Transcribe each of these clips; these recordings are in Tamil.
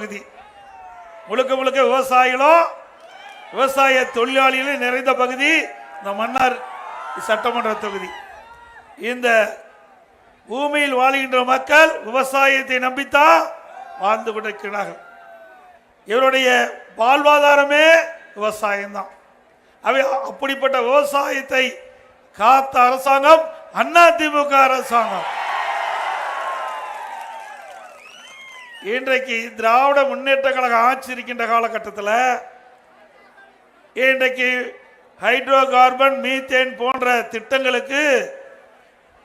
பகுதி. முழுக்க முழுக்க விவசாயிகளும் விவசாய தொழிலாளிகளும் நிறைந்த பகுதி இந்த மன்னார் சட்டமன்ற தொகுதி. இந்த பூமியில் வாழ்கின்ற மக்கள் விவசாயத்தை நம்பித்தான் வாழ்ந்து கொண்டிருக்கிறார்கள். இவருடைய வாழ்வாதாரமே விவசாயம்தான். அப்படிப்பட்ட விவசாயத்தை காத்த அரசாங்கம் அதிமுக அரசாங்கம். இன்றைக்கு திராவிட முன்னேற்ற கழக ஆட்சி இருக்கின்ற காலகட்டத்தில் இன்றைக்கு ஹைட்ரோ கார்பன் மீத்தேன் போன்ற திட்டங்களுக்கு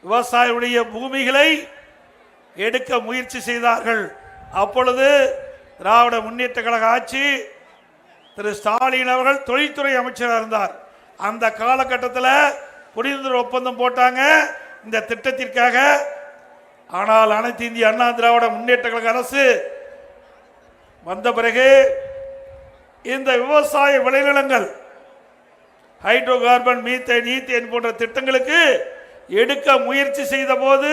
விவசாயியுடைய பூமிகளை எடுக்க முயற்சி செய்தார்கள். அப்பொழுது திராவிட முன்னேற்ற கழக ஆட்சி திரு ஸ்டாலின் அவர்கள் தொழில்துறை அமைச்சராக இருந்தார். அந்த காலகட்டத்தில் புரிந்துணர்வு ஒப்பந்தம் போட்டாங்க இந்த திட்டத்திற்காக. ஆனால் அனைத்து இந்திய அண்ணா திராவிட முன்னேற்ற கழக அரசு வந்த பிறகு இந்த விவசாய விளைநிலங்கள் ஹைட்ரோ கார்பன் மீத்தேன் ஈத்தேன் போன்ற திட்டங்களுக்கு எடுக்க முயற்சி செய்த போது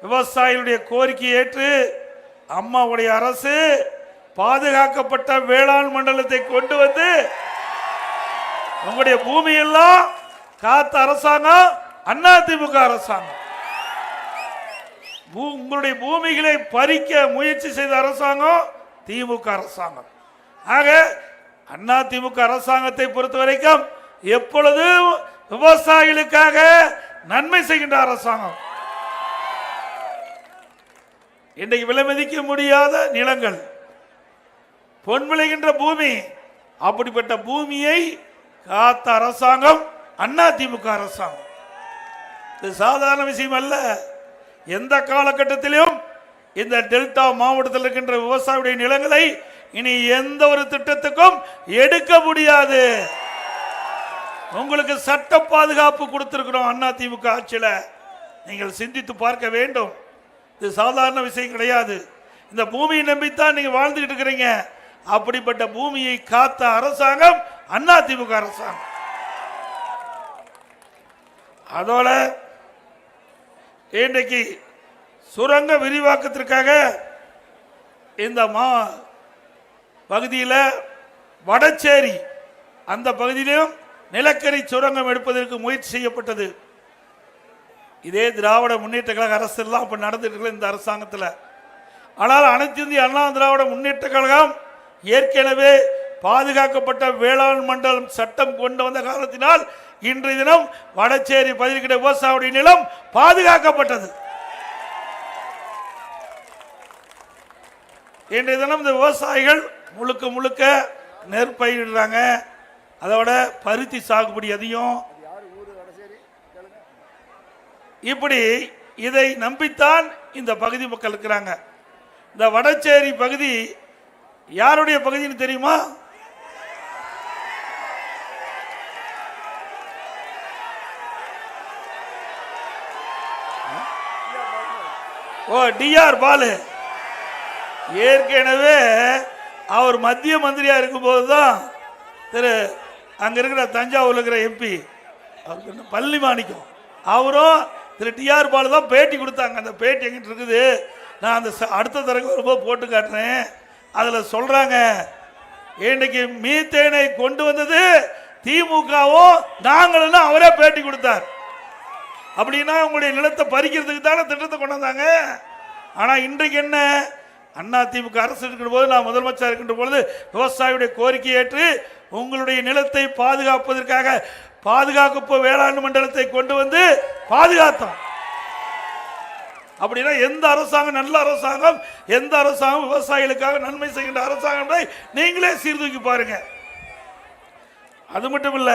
விவசாயிகளுடைய கோரிக்கை ஏற்று அம்மாவுடைய அரசு பாதுகாக்கப்பட்ட வேளாண் மண்டலத்தை கொண்டு வந்து உங்களுடைய பூமியெல்லாம் காத்த அரசாங்கம் அதிமுக அரசாங்கம். உங்களுடைய பூமிகளை பறிக்க முயற்சி செய்த அரசாங்கம் திமுக அரசாங்கம். ஆக அதிமுக அரசாங்கத்தை பொறுத்த வரைக்கும் எப்பொழுதும் விவசாயிகளுக்காக நன்மை செய்கின்ற அரசாங்கம். இன்றைக்கு விலை மதிக்க முடியாத நிலங்கள், பொன் விளைகின்ற பூமி, அப்படிப்பட்ட பூமியை காத்த அரசாங்கம் அதிமுக அரசாங்கம். இது சாதாரண விஷயம் அல்ல. எந்த காலகட்டத்திலும் இந்த டெல்டா மாவட்டத்தில் இருக்கின்ற விவசாயியுடைய நிலங்களை இனி எந்த ஒரு திட்டத்துக்கும் எடுக்க முடியாது. உங்களுக்கு சட்ட பாதுகாப்பு கொடுத்திருக்கிறோம் அதிமுக ஆட்சியில். நீங்கள் சிந்தித்து பார்க்க வேண்டும். இது சாதாரண விஷயம் கிடையாது. இந்த பூமியை நம்பித்தான் நீங்க வாழ்ந்துகிட்டு இருக்கிறீங்க. அப்படிப்பட்ட பூமியை காத்த அரசாங்கம் அதிமுக அரசாங்கம். அதோட இன்றைக்கு சுரங்க விரிவாக்கத்திற்காக இந்த பகுதியில் வடச்சேரி அந்த பகுதியிலும் நிலக்கரி சுரங்கம் எடுப்பதற்கு முயற்சி செய்யப்பட்டது. இதே திராவிட முன்னேற்ற கழக அரசு எல்லாம் இப்ப நடந்துட்டு இந்த அரசாங்கத்தில். ஆனால் அனைத்து இந்திய அண்ணா திராவிட முன்னேற்ற கழகம் ஏற்கனவே பாதுகாக்கப்பட்ட வேளாண் மண்டலம் சட்டம் கொண்டு வந்த காரணத்தினால் இன்றைய தினம் வடச்சேரி பகுதியில் விவசாயியுடைய நிலம் பாதுகாக்கப்பட்டது. இன்றைய தினம் இந்த விவசாயிகள் முழுக்க முழுக்க நெற்பயிரிடுறாங்க. அதோட பருத்தி சாகுபடி அதிகம். இப்படி இதை நம்பித்தான் இந்த பகுதி மக்கள் இருக்கிறாங்க. இந்த வடச்சேரி பகுதி யாருடைய பகுதின்னு தெரியுமா? டிஆர் பாலு. ஏற்கனவே அவர் மத்திய மந்திரியா இருக்கும் போதுதான் திரு அங்க இருக்கிற தஞ்சாவூர்ல இருக்கிற எம்பி பள்ளி மாணிக்கம் அவரும் திரு டிஆர் பாலு தான் பேட்டி கொடுத்தாங்க. அந்த பேட்டி எங்கிட்ட இருக்குது, நான் அந்த அடுத்த தரக்கு வரும்போது போட்டு காட்டுறேன். அதில் சொல்றாங்க, இன்னைக்கு மீத்தேனை கொண்டு வந்தது திமுகவும் நாங்களும் அவரே பேட்டி கொடுத்தார். அப்படின்னா உங்களுடைய நிலத்தை பறிக்கிறதுக்கு தானே திட்டத்தை கொண்டு வந்தாங்க. ஆனால் இன்றைக்கு என்ன, அதிமுக அரசு இருக்கிற போது, நான் முதலமைச்சர் இருக்கின்ற பொழுது விவசாயியுடைய கோரிக்கை ஏற்று உங்களுடைய நிலத்தை பாதுகாப்பதற்காக பாதுகாப்பு வேளாண் மண்டலத்தை கொண்டு வந்து பாதுகாத்தோம். அப்படின்னா எந்த அரசாங்கம் நல்ல அரசாங்கம், எந்த அரசாங்கம் விவசாயிகளுக்காக நன்மை செய்கின்ற அரசாங்கம் நீங்களே சீர்தூக்கி பாருங்க. அது மட்டும் இல்ல,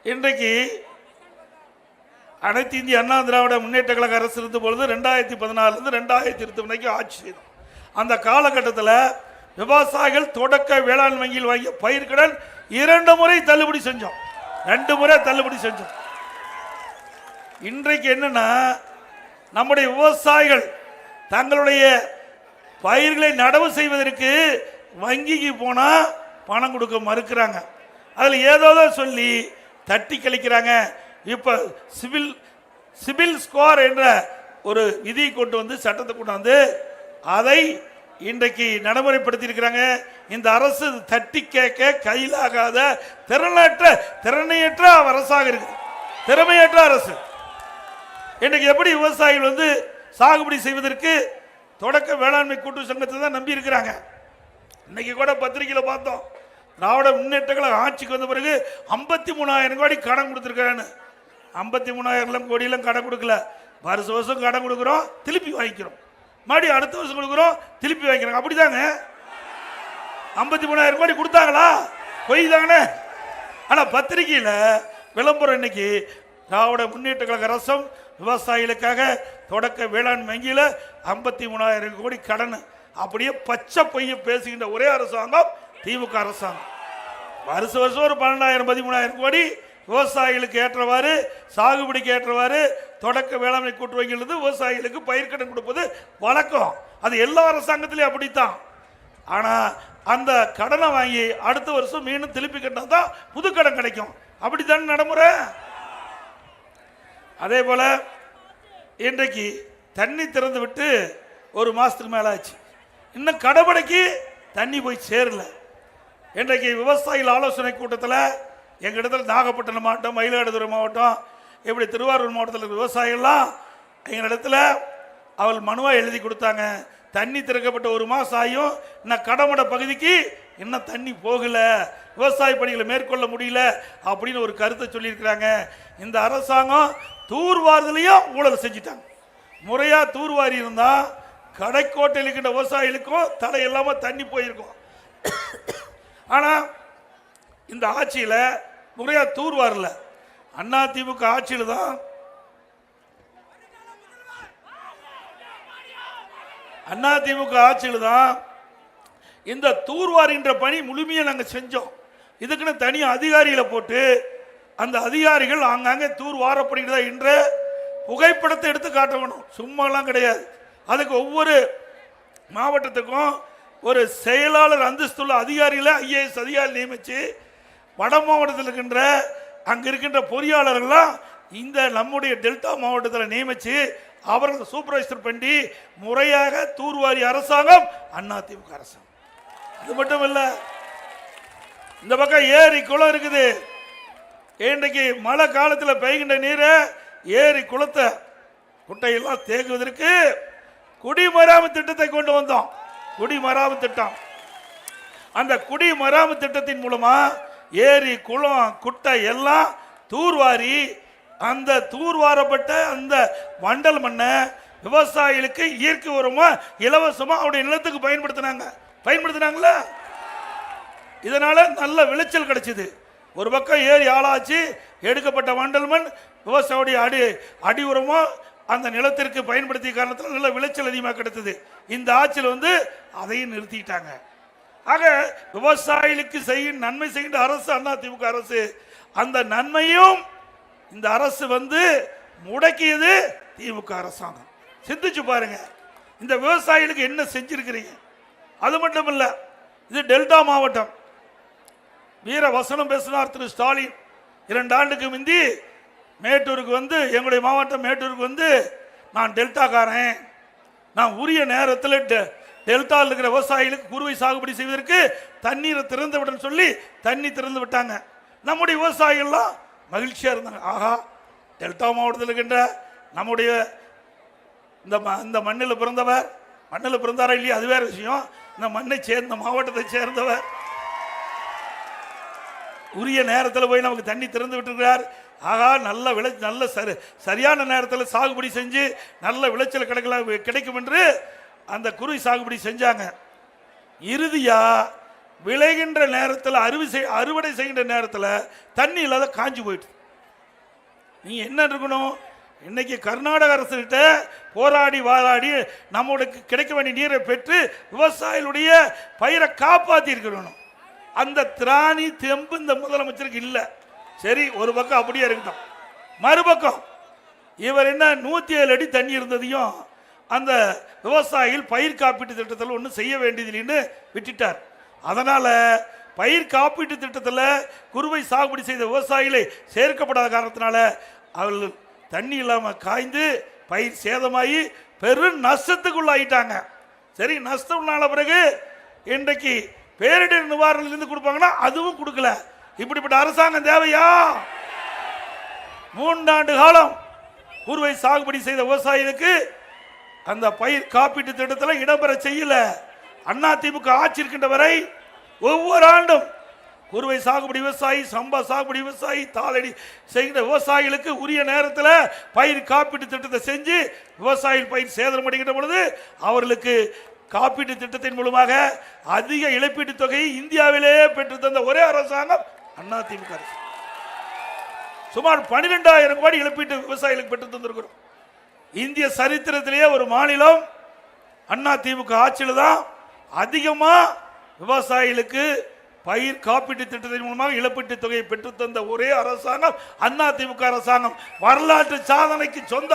இன்றைக்கு அனைத்து இந்திய அண்ணா திராவிட முன்னேற்ற கழக அரசு இருந்த பொழுது 2014 2020 ஆட்சி செய்தோம். அந்த காலகட்டத்தில் விவசாயிகள் தொடக்க வேளாண் வங்கியில் வாங்கிய பயிர்கடன் 2 முறை தள்ளுபடி செஞ்சோம், 2 முறை தள்ளுபடி செஞ்சோம். இன்றைக்கு என்னன்னா, நம்முடைய விவசாயிகள் தங்களுடைய பயிர்களை நடவு செய்வதற்கு வங்கிக்கு போனா பணம் கொடுக்க மறுக்கிறாங்க. அதில் ஏதோ சொல்லி தட்டி கழிக்கிறாங்க. இப்ப சிபில் ஸ்கோர் என்ற ஒரு விதியை கொண்டு வந்து சட்டத்தை கொண்டு வந்து அதை இன்றைக்கு நடைமுறைப்படுத்தி இருக்கிறாங்க. இந்த அரசு தட்டி கேட்க கையிலாகாத திறனையற்ற அரசாக இருக்குது, திறமையற்ற அரசு. இன்றைக்கு எப்படி விவசாயிகள் வந்து சாகுபடி செய்வதற்கு தொடக்க வேளாண்மை கூட்டு சங்கத்தை தான் நம்பி இருக்கிறாங்க. இன்னைக்கு கூட பத்திரிகையில் பார்த்தோம், திராவிட முன்னேற்ற கழகம் ஆட்சிக்கு வந்த பிறகு 53,000 கோடி கடன் கொடுத்துருக்கான்னு. 53,000 கோடியெல்லாம் கடன் கொடுக்கல, வருஷம் கடன் கொடுக்குறோம், திருப்பி வாங்கிக்கிறோம், மறுபடியும் அடுத்த வருஷம் கொடுக்குறோம், திருப்பி வாங்கிக்கிறோம். அப்படிதாங்க. 53,000 கோடி கொடுத்தாங்களா? பொய் தாங்கண்ணே. ஆனால் பத்திரிகையில் விளம்பரம் இன்னைக்கு திராவிட முன்னேற்ற கழக அரசும் விவசாயிகளுக்காக தொடக்க வேளாண் வங்கியில் 53,000 கோடி கடன். அப்படியே பச்சை பொய்ய பேசுகின்ற ஒரே அரசாங்கம் திமுக அரசாங்கம். வருஷம் ஒரு 12,000 13,000 கோடி விவசாயிகளுக்கு ஏற்றவாறு, சாகுபடிக்கு ஏற்றவாறு தொடக்க வேளாண்மை கூட்டு வங்கியிலிருந்து விவசாயிகளுக்கு பயிர்க்கடன் கொடுப்பது வழக்கம். அது எல்லா அரசாங்கத்திலையும் அப்படித்தான். ஆனால் அந்த கடனை வாங்கி அடுத்த வருஷம் மீண்டும் திருப்பி கட்டினா தான் புது கடன் கிடைக்கும். அப்படித்தானே நடைமுறை. அதே போல இன்றைக்கு தண்ணி திறந்து விட்டு ஒரு மாசத்துக்கு மேல ஆச்சு, இன்னும் கடபடைக்கு தண்ணி போய் சேரல. இன்றைக்கு விவசாயிகள் ஆலோசனை கூட்டத்தில் எங்கள் இடத்துல நாகப்பட்டினம் மாவட்டம், மயிலாடுதுறை மாவட்டம், இப்படி திருவாரூர் மாவட்டத்தில் விவசாயிகள்லாம் எங்கள் இடத்துல அவள் மனுவாக எழுதி கொடுத்தாங்க. தண்ணி திறக்கப்பட்ட ஒரு மாதம் ஆகியும் இன்னும் கடமடை பகுதிக்கு இன்னும் தண்ணி போகல, விவசாய பணிகளை மேற்கொள்ள முடியல அப்படின்னு ஒரு கருத்தை சொல்லியிருக்கிறாங்க. இந்த அரசாங்கம் தூர்வாரதுலையும் ஊழல் செஞ்சிட்டாங்க. முறையாக தூர்வாரி இருந்தால் கடைக்கோட்டையில் இருக்கின்ற விவசாயிகளுக்கும் தடை இல்லாமல் தண்ணி போயிருக்கும். ஆனால் இந்த ஆட்சியில் முறையாக தூர்வாரல. அதிமுக ஆட்சியில் தான் இந்த தூர்வாரின்ற பணி முழுமையாக நாங்கள் செஞ்சோம். இதுக்குன்னு தனி அதிகாரிகளை போட்டு அந்த அதிகாரிகள் ஆங்காங்கே தூர்வாரப்படுகிறதா என்ற புகைப்படத்தை எடுத்து காட்டணும், சும்மாலாம் கிடையாது. அதுக்கு ஒவ்வொரு மாவட்டத்துக்கும் ஒரு செயலாளர் அந்தஸ்துள்ள அதிகாரிகளை IAS அதிகாரி நியமித்து வட மாவட்டத்தில் இருக்கின்ற அங்கே இருக்கின்ற பொறியாளர்கள்லாம் இந்த நம்முடைய டெல்டா மாவட்டத்தில் நியமித்து அவர்கள் சூப்பர்வைசர் பண்ணி முறையாக தூர்வாரி அரசாங்கம் அதிமுக அரசாங்கம். அது மட்டும் இல்லை, இந்த பக்கம் ஏரி குளம் இருக்குது. இன்றைக்கு மழை காலத்தில் பெய்கின்ற நீரை ஏரி குளத்தை குட்டையெல்லாம் தேக்குவதற்கு குடிமராமத்து திட்டத்தை கொண்டு வந்தோம். குடிமராமத்து திட்டம். அந்த குடிமராமத்து திட்டத்தின் மூலமா ஏரி குளம் குட்டை எல்லாம் தூர்வாரி அந்த தூர்வாரப்பட்ட அந்த வண்டல் மண்ணை விவசாயிகளுக்கு இயற்கை உரமா இலவசமா அவருடைய நிலத்துக்கு பயன்படுத்தினாங்களா. இதனால நல்ல விளைச்சல் கிடைச்சது. ஒரு பக்கம் ஏரி ஆளாச்சு, எடுக்கப்பட்ட வண்டல் மண் விவசாயியுடைய அடி உரமா அந்த நிலத்திற்கு பயன்படுத்திய காரணத்தில் நல்ல விளைச்சல் அதிகமாக கிடைத்தது. இந்த ஆட்சியில் அதையும் நிறுத்திட்டாங்க. ஆக விவசாயிகளுக்கு நன்மை செய்கின்ற அரசு அதிமுக அரசு. அந்த நன்மையும் இந்த அரசு முடக்கியது திமுக அரசாங்கம். சிந்திச்சு பாருங்க, இந்த விவசாயிகளுக்கு என்ன செஞ்சிருக்கிறீங்க. அது மட்டும் இல்ல, இது டெல்டா மாவட்டம். வீர வசனம் பேசினார் திரு ஸ்டாலின். 2 ஆண்டுக்கு முந்தி மேட்டூருக்கு எங்களுடைய மாவட்டம் மேட்டூருக்கு நான் டெல்டாக்காரன், நான் உரிய நேரத்தில் டெல்டாவில் இருக்கிற விவசாயிகளுக்கு குறுவை சாகுபடி செய்வதற்கு தண்ணீரை திறந்து விடன்னு சொல்லி தண்ணி திறந்து விட்டாங்க. நம்முடைய விவசாயிகள்லாம் மகிழ்ச்சியா இருந்தாங்க. ஆகா, டெல்டா மாவட்டத்தில் இருக்கின்ற நம்முடைய இந்த மண்ணில் பிறந்தாரா இல்லையா அது வேற விஷயம். இந்த மண்ணை சேர்ந்த மாவட்டத்தை சேர்ந்தவர் உரிய நேரத்தில் போய் நமக்கு தண்ணி திறந்து விட்டுருக்கிறார். ஆகா, நல்ல சரியான நேரத்தில் சாகுபடி செஞ்சு நல்ல விளைச்சல் கிடைக்கும் என்று அந்த குறுவை சாகுபடி செஞ்சாங்க. இறுதியா விளைகின்ற நேரத்தில் அறுவடை செய்கின்ற நேரத்தில் தண்ணி இல்லாத காஞ்சி போயிட்டு. நீ என்ன இருக்கணும், இன்னைக்கு கர்நாடக அரசு கிட்ட போராடி வாராடி நம்மளுக்கு கிடைக்க வேண்டிய நீரை பெற்று விவசாயிகளுடைய பயிரை காப்பாற்றி இருக்கணும். அந்த திராணி தெம்பு இந்த முதலமைச்சருக்கு இல்லை. சரி, ஒரு பக்கம் அப்படியே இருக்கட்டும். மறுபக்கம் இவர் என்ன 107 அடி தண்ணி இருந்ததையும் அந்த விவசாயிகள் பயிர் காப்பீட்டு திட்டத்தில் ஒன்றும் செய்ய வேண்டியதில்லைன்னு விட்டுட்டார். அதனால பயிர் காப்பீட்டு திட்டத்தில் குறுவை சாகுபடி செய்த விவசாயிகளை சேர்க்கப்படாத காரணத்தினால அவர்கள் தண்ணி இல்லாமல் காய்ந்து பயிர் சேதமாகி பெரும் நஷ்டத்துக்குள்ளாயிட்டாங்க. சரி, நஷ்டம் நாள பிறகு இன்றைக்கு பேரிடர் நிவாரணம் இருந்து கொடுப்பாங்கன்னா அதுவும் கொடுக்கல. இப்படிப்பட்ட அரசாங்கம் தேவையா? 3 ஆண்டு காலம் குறுவை சாகுபடி செய்த விவசாயிகளுக்கு அந்த பயிர் காப்பீட்டு திட்டத்தில் இடம்பெற செய்யல. அதிமுக ஆட்சி இருக்கின்ற வரை ஒவ்வொரு ஆண்டும் குறுவை சாகுபடி விவசாயி, சம்பா சாகுபடி விவசாயி, தாளடி செய்கிற விவசாயிகளுக்கு உரிய நேரத்தில் பயிர் காப்பீட்டு திட்டத்தை செஞ்சு விவசாயிகள் பயிர் சேதம் அடைகின்ற பொழுது அவர்களுக்கு காப்பீட்டு திட்டத்தின் மூலமாக அதிக இழப்பீட்டு தொகையை இந்தியாவிலேயே பெற்று தந்த ஒரே அரசாங்கம் அதிமுக அரசு. சுமார் 12,000 கோடி இழப்பீட்டு விவசாயிகளுக்கு பெற்று தந்திருக்கிறோம். இந்திய சரித்திரத்திலேயே ஒரு மாநிலம் அதிமுக ஆட்சியில் தான் அதிகமா விவசாயிகளுக்கு பயிர் காப்பீட்டு திட்டத்தின் மூலமாக இழப்பீட்டு தொகையை பெற்று தந்த ஒரே அரசாங்கம் அதிமுக அரசாங்கம். வரலாற்று சாதனைக்கு சொந்த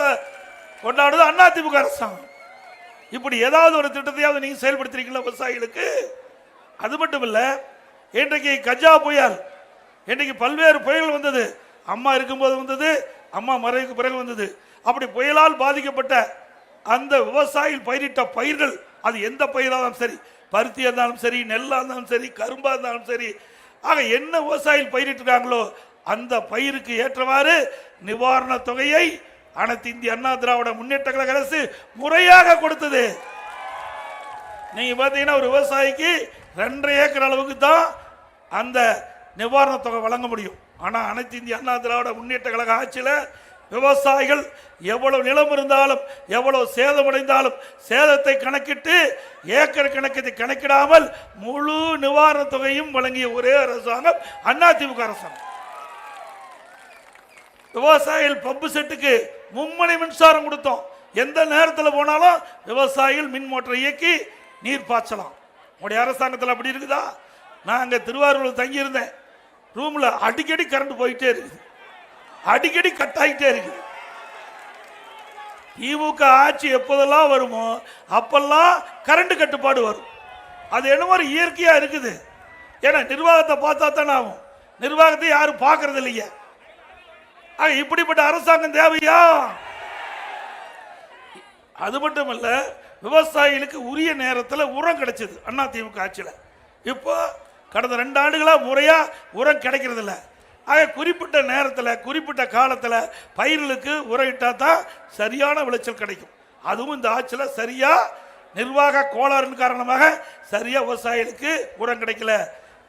கொண்டாடுது அதிமுக அரசாங்கம். இப்படி ஏதாவது ஒரு திட்டத்தையாவது நீங்க செயல்படுத்திருக்கீங்களா விவசாயிகளுக்கு? அது மட்டும் இல்ல, இன்றைக்கு கஜா புயல், இன்றைக்கு பல்வேறு புயல்கள் வந்தது. அம்மா இருக்கும்போது வந்தது, அம்மா மறைவுக்கு பிறகு வந்தது. அப்படி புயலால் பாதிக்கப்பட்ட அந்த விவசாயிகள் பயிரிட்ட பயிர்கள், அது எந்த பயிராலும் சரி, பருத்தியா இருந்தாலும் சரி, நெல்லா இருந்தாலும் சரி, கரும்பா இருந்தாலும் சரி, ஆக என்ன விவசாயிகள் பயிரிட்டிருக்காங்களோ அந்த பயிருக்கு ஏற்றவாறு நிவாரண தொகையை அனைத்து இந்திய அண்ணா திராவிட முன்னேற்ற கழக அரசு முறையாக கொடுத்தது. நீங்க பாத்தீங்கன்னா ஒரு விவசாயிக்கு 2.5 ஏக்கர் அளவுக்கு தான் அந்த நிவாரண தொகை வழங்க முடியும். ஆனா அனைத்து இந்திய அண்ணா திராவிட முன்னேற்ற கழக ஆட்சியில் விவசாயிகள் எவ்வளவு நிலம் இருந்தாலும் எவ்வளவு சேதமடைந்தாலும் சேதத்தை கணக்கிட்டு ஏக்கர் கணக்கத்தை கணக்கிடாமல் முழு நிவாரண தொகையும் வழங்கிய ஒரே அரசாங்கம் அதிமுக அரசாங்கம். விவசாயிகள் பம்பு செட்டுக்கு மும்மணி மின்சாரம் கொடுத்தோம். எந்த நேரத்தில் போனாலும் விவசாயிகள் மின் மோட்டரை இயக்கி நீர் பாய்ச்சலாம். உங்களுடைய அரசாங்கத்தில் அப்படி இருக்குதா? நான் அங்கே திருவாரூரில் தங்கியிருந்தேன். ரூம்ல அடிக்கடி கரண்ட் போயிட்டே இருக்குது, அடிக்கடி கட் ஆகிட்டே இருக்குது. திமுக ஆட்சி எப்போதெல்லாம் வருமோ அப்பெல்லாம் கரண்ட் கட்டுப்பாடு வரும். அது என்னமோ இயற்கையா இருக்குது. ஏன்னா நிர்வாகத்தை பார்த்தா தானே ஆகும். நிர்வாகத்தை யாரும் பார்க்கறது இல்லையா? இப்படிப்பட்ட அரசாங்கம் தேவையா? அது மட்டுமல்ல, விவசாயிகளுக்கு உரிய நேரத்தில் உரம் கிடைச்சது அதிமுக ஆட்சியில். இப்போ கடந்த 2 ஆண்டுகளா முறையா உரம் கிடைக்கிறது இல்லை. ஆக குறிப்பிட்ட நேரத்தில் குறிப்பிட்ட காலத்தில் பயிர்களுக்கு உரம் இட்டா தான் சரியான விளைச்சல் கிடைக்கும். அதுவும் இந்த ஆட்சியில் சரியா நிர்வாக கோளாறின் காரணமாக சரியா விவசாயிகளுக்கு உரம் கிடைக்கல.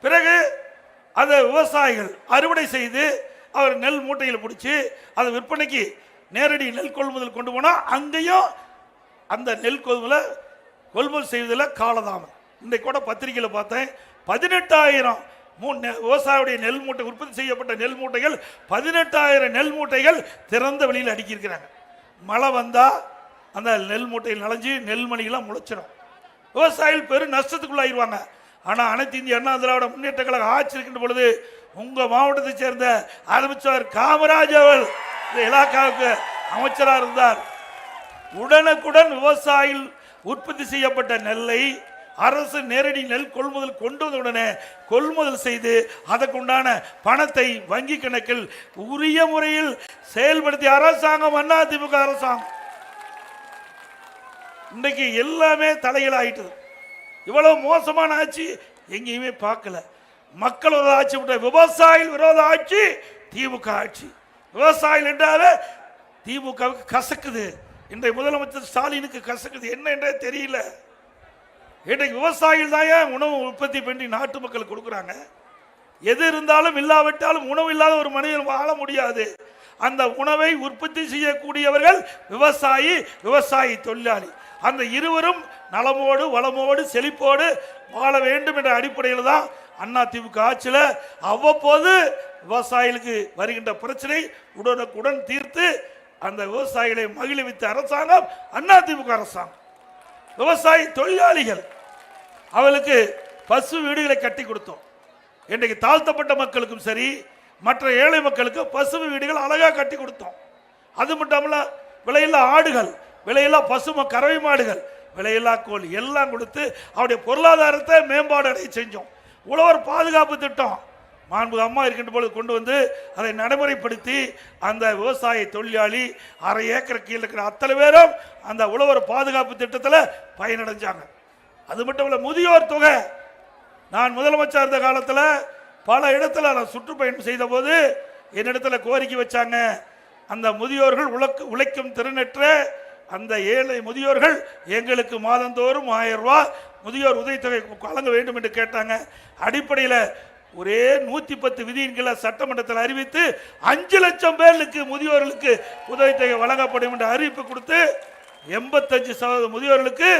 பிறகு அந்த விவசாயிகள் அறுவடை செய்து அவர் நெல் மூட்டையில் பிடிச்சி அதை விற்பனைக்கு நேரடி நெல் கொள்முதல் கொண்டு போனால் அங்கேயும் அந்த நெல் கொள்முதல் செய்வதில் காலதாமம். இன்றைக்கு கூட பத்திரிகையில் பார்த்தேன், 18,000 விவசாயியுடைய நெல் மூட்டை உற்பத்தி செய்யப்பட்ட நெல் மூட்டைகள் 18,000 நெல் மூட்டைகள் திறந்த வெளியில் அடுக்கியிருக்கிறாங்க. மழை வந்தால் அந்த நெல் மூட்டையில் நனைஞ்சு நெல்மணிகளாம் முளைச்சிடும். விவசாயிகள் பெரும் நஷ்டத்துக்குள்ளாயிருவாங்க. ஆனால் அனைத்து இந்திய அண்ணா திராவிட முன்னேற்ற கழக ஆட்சி இருக்கின்ற பொழுது உங்க மாவட்டத்தை சேர்ந்த அமைச்சர் காமராஜ் அவர்கள் இந்த இலாக்காவுக்கு அமைச்சராக இருந்தார். உடனுக்குடன் விவசாயிகள் உற்பத்தி செய்யப்பட்ட நெல்லை அரசு நேரடி நெல் கொள்முதல் கொண்டு வந்தவுடனே கொள்முதல் செய்து அதற்குண்டான பணத்தை வங்கி கணக்கில் உரிய முறையில் செயல்படுத்திய அரசாங்கம் அதிமுக அரசாங்கம். இன்றைக்கு எல்லாமே தலையில் ஆயிட்டது. இவ்வளவு மோசமான ஆட்சி எங்கேயுமே பார்க்கல. மக்கள் விரோத ஆட்சி, விவசாயிகள் விரோத ஆட்சி திமுக ஆட்சி. விவசாயிகள் என்றாலே திமுகவுக்கு கசக்குது. இன்றைய முதலமைச்சர் ஸ்டாலினுக்கு கசக்குது. என்ன என்றே தெரியல. இன்றைக்கு விவசாயிகள் தான் உணவு உற்பத்தி பண்ணி நாட்டு மக்கள் கொடுக்குறாங்க. எது இருந்தாலும் இல்லாவிட்டாலும் உணவு இல்லாத ஒரு மனிதன் வாழ முடியாது. அந்த உணவை உற்பத்தி செய்யக்கூடியவர்கள் விவசாயி, விவசாயி தொழிலாளி. அந்த இருவரும் நலமோடு வளமோடு செழிப்போடு வாழ வேண்டும் என்ற அடிப்படையில் தான் அதிமுக ஆட்சியில் அவ்வப்போது விவசாயிகளுக்கு வருகின்ற பிரச்சனை உடனுக்குடன் தீர்த்து அந்த விவசாயிகளை மகிழ்வித்த அரசாங்கம் அதிமுக அரசாங்கம். விவசாயி தொழிலாளிகள் அவளுக்கு பசு வீடுகளை கட்டி கொடுத்தோம். இன்றைக்கு தாழ்த்தப்பட்ட மக்களுக்கும் சரி மற்ற ஏழை மக்களுக்கு பசு வீடுகள் அழகா கட்டி கொடுத்தோம். அது மட்டுமல்ல, விலையில்லா ஆடுகள், விலையில்லா பசு கறவை மாடுகள், விலையில்லா கோழி எல்லாம் கொடுத்து அவருடைய பொருளாதாரத்தை மேம்பாடு அடைய செஞ்சோம். உழவர் பாதுகாப்பு திட்டம் மாண்புமிகு அம்மா இருக்கின்ற பொழுது கொண்டு வந்து அதை நடைமுறைப்படுத்தி அந்த விவசாய தொழிலாளி 1/2 ஏக்கர் கீழே இருக்கிற அத்தனை பேரும் அந்த உழவர் பாதுகாப்பு திட்டத்தில் பயனடைஞ்சாங்க. அது மட்டும் இல்ல, முதியோர் தொகை. நான் முதலமைச்சர் இருந்த காலத்தில் பல இடத்துல நான் சுற்றுப்பயணம் செய்த போது என்னிடத்துல கோரிக்கை வச்சாங்க, அந்த முதியோர்கள் உழைக்கும் திறனற்ற அந்த ஏழை முதியோர்கள் எங்களுக்கு மாதந்தோறும் 1000 ரூபாய் முதியோர் உதவித்தொகை வழங்க வேண்டும் என்று கேட்டாங்க. அடிப்படையில் ஒரே 110 விதியின் கீழே சட்டமன்றத்தில் அறிவித்து 5 லட்சம் பேருக்கு முதியோர்களுக்கு உதவித்தொகை வழங்கப்படும் என்று அறிவிப்பு கொடுத்து 85% முதியோர்களுக்கு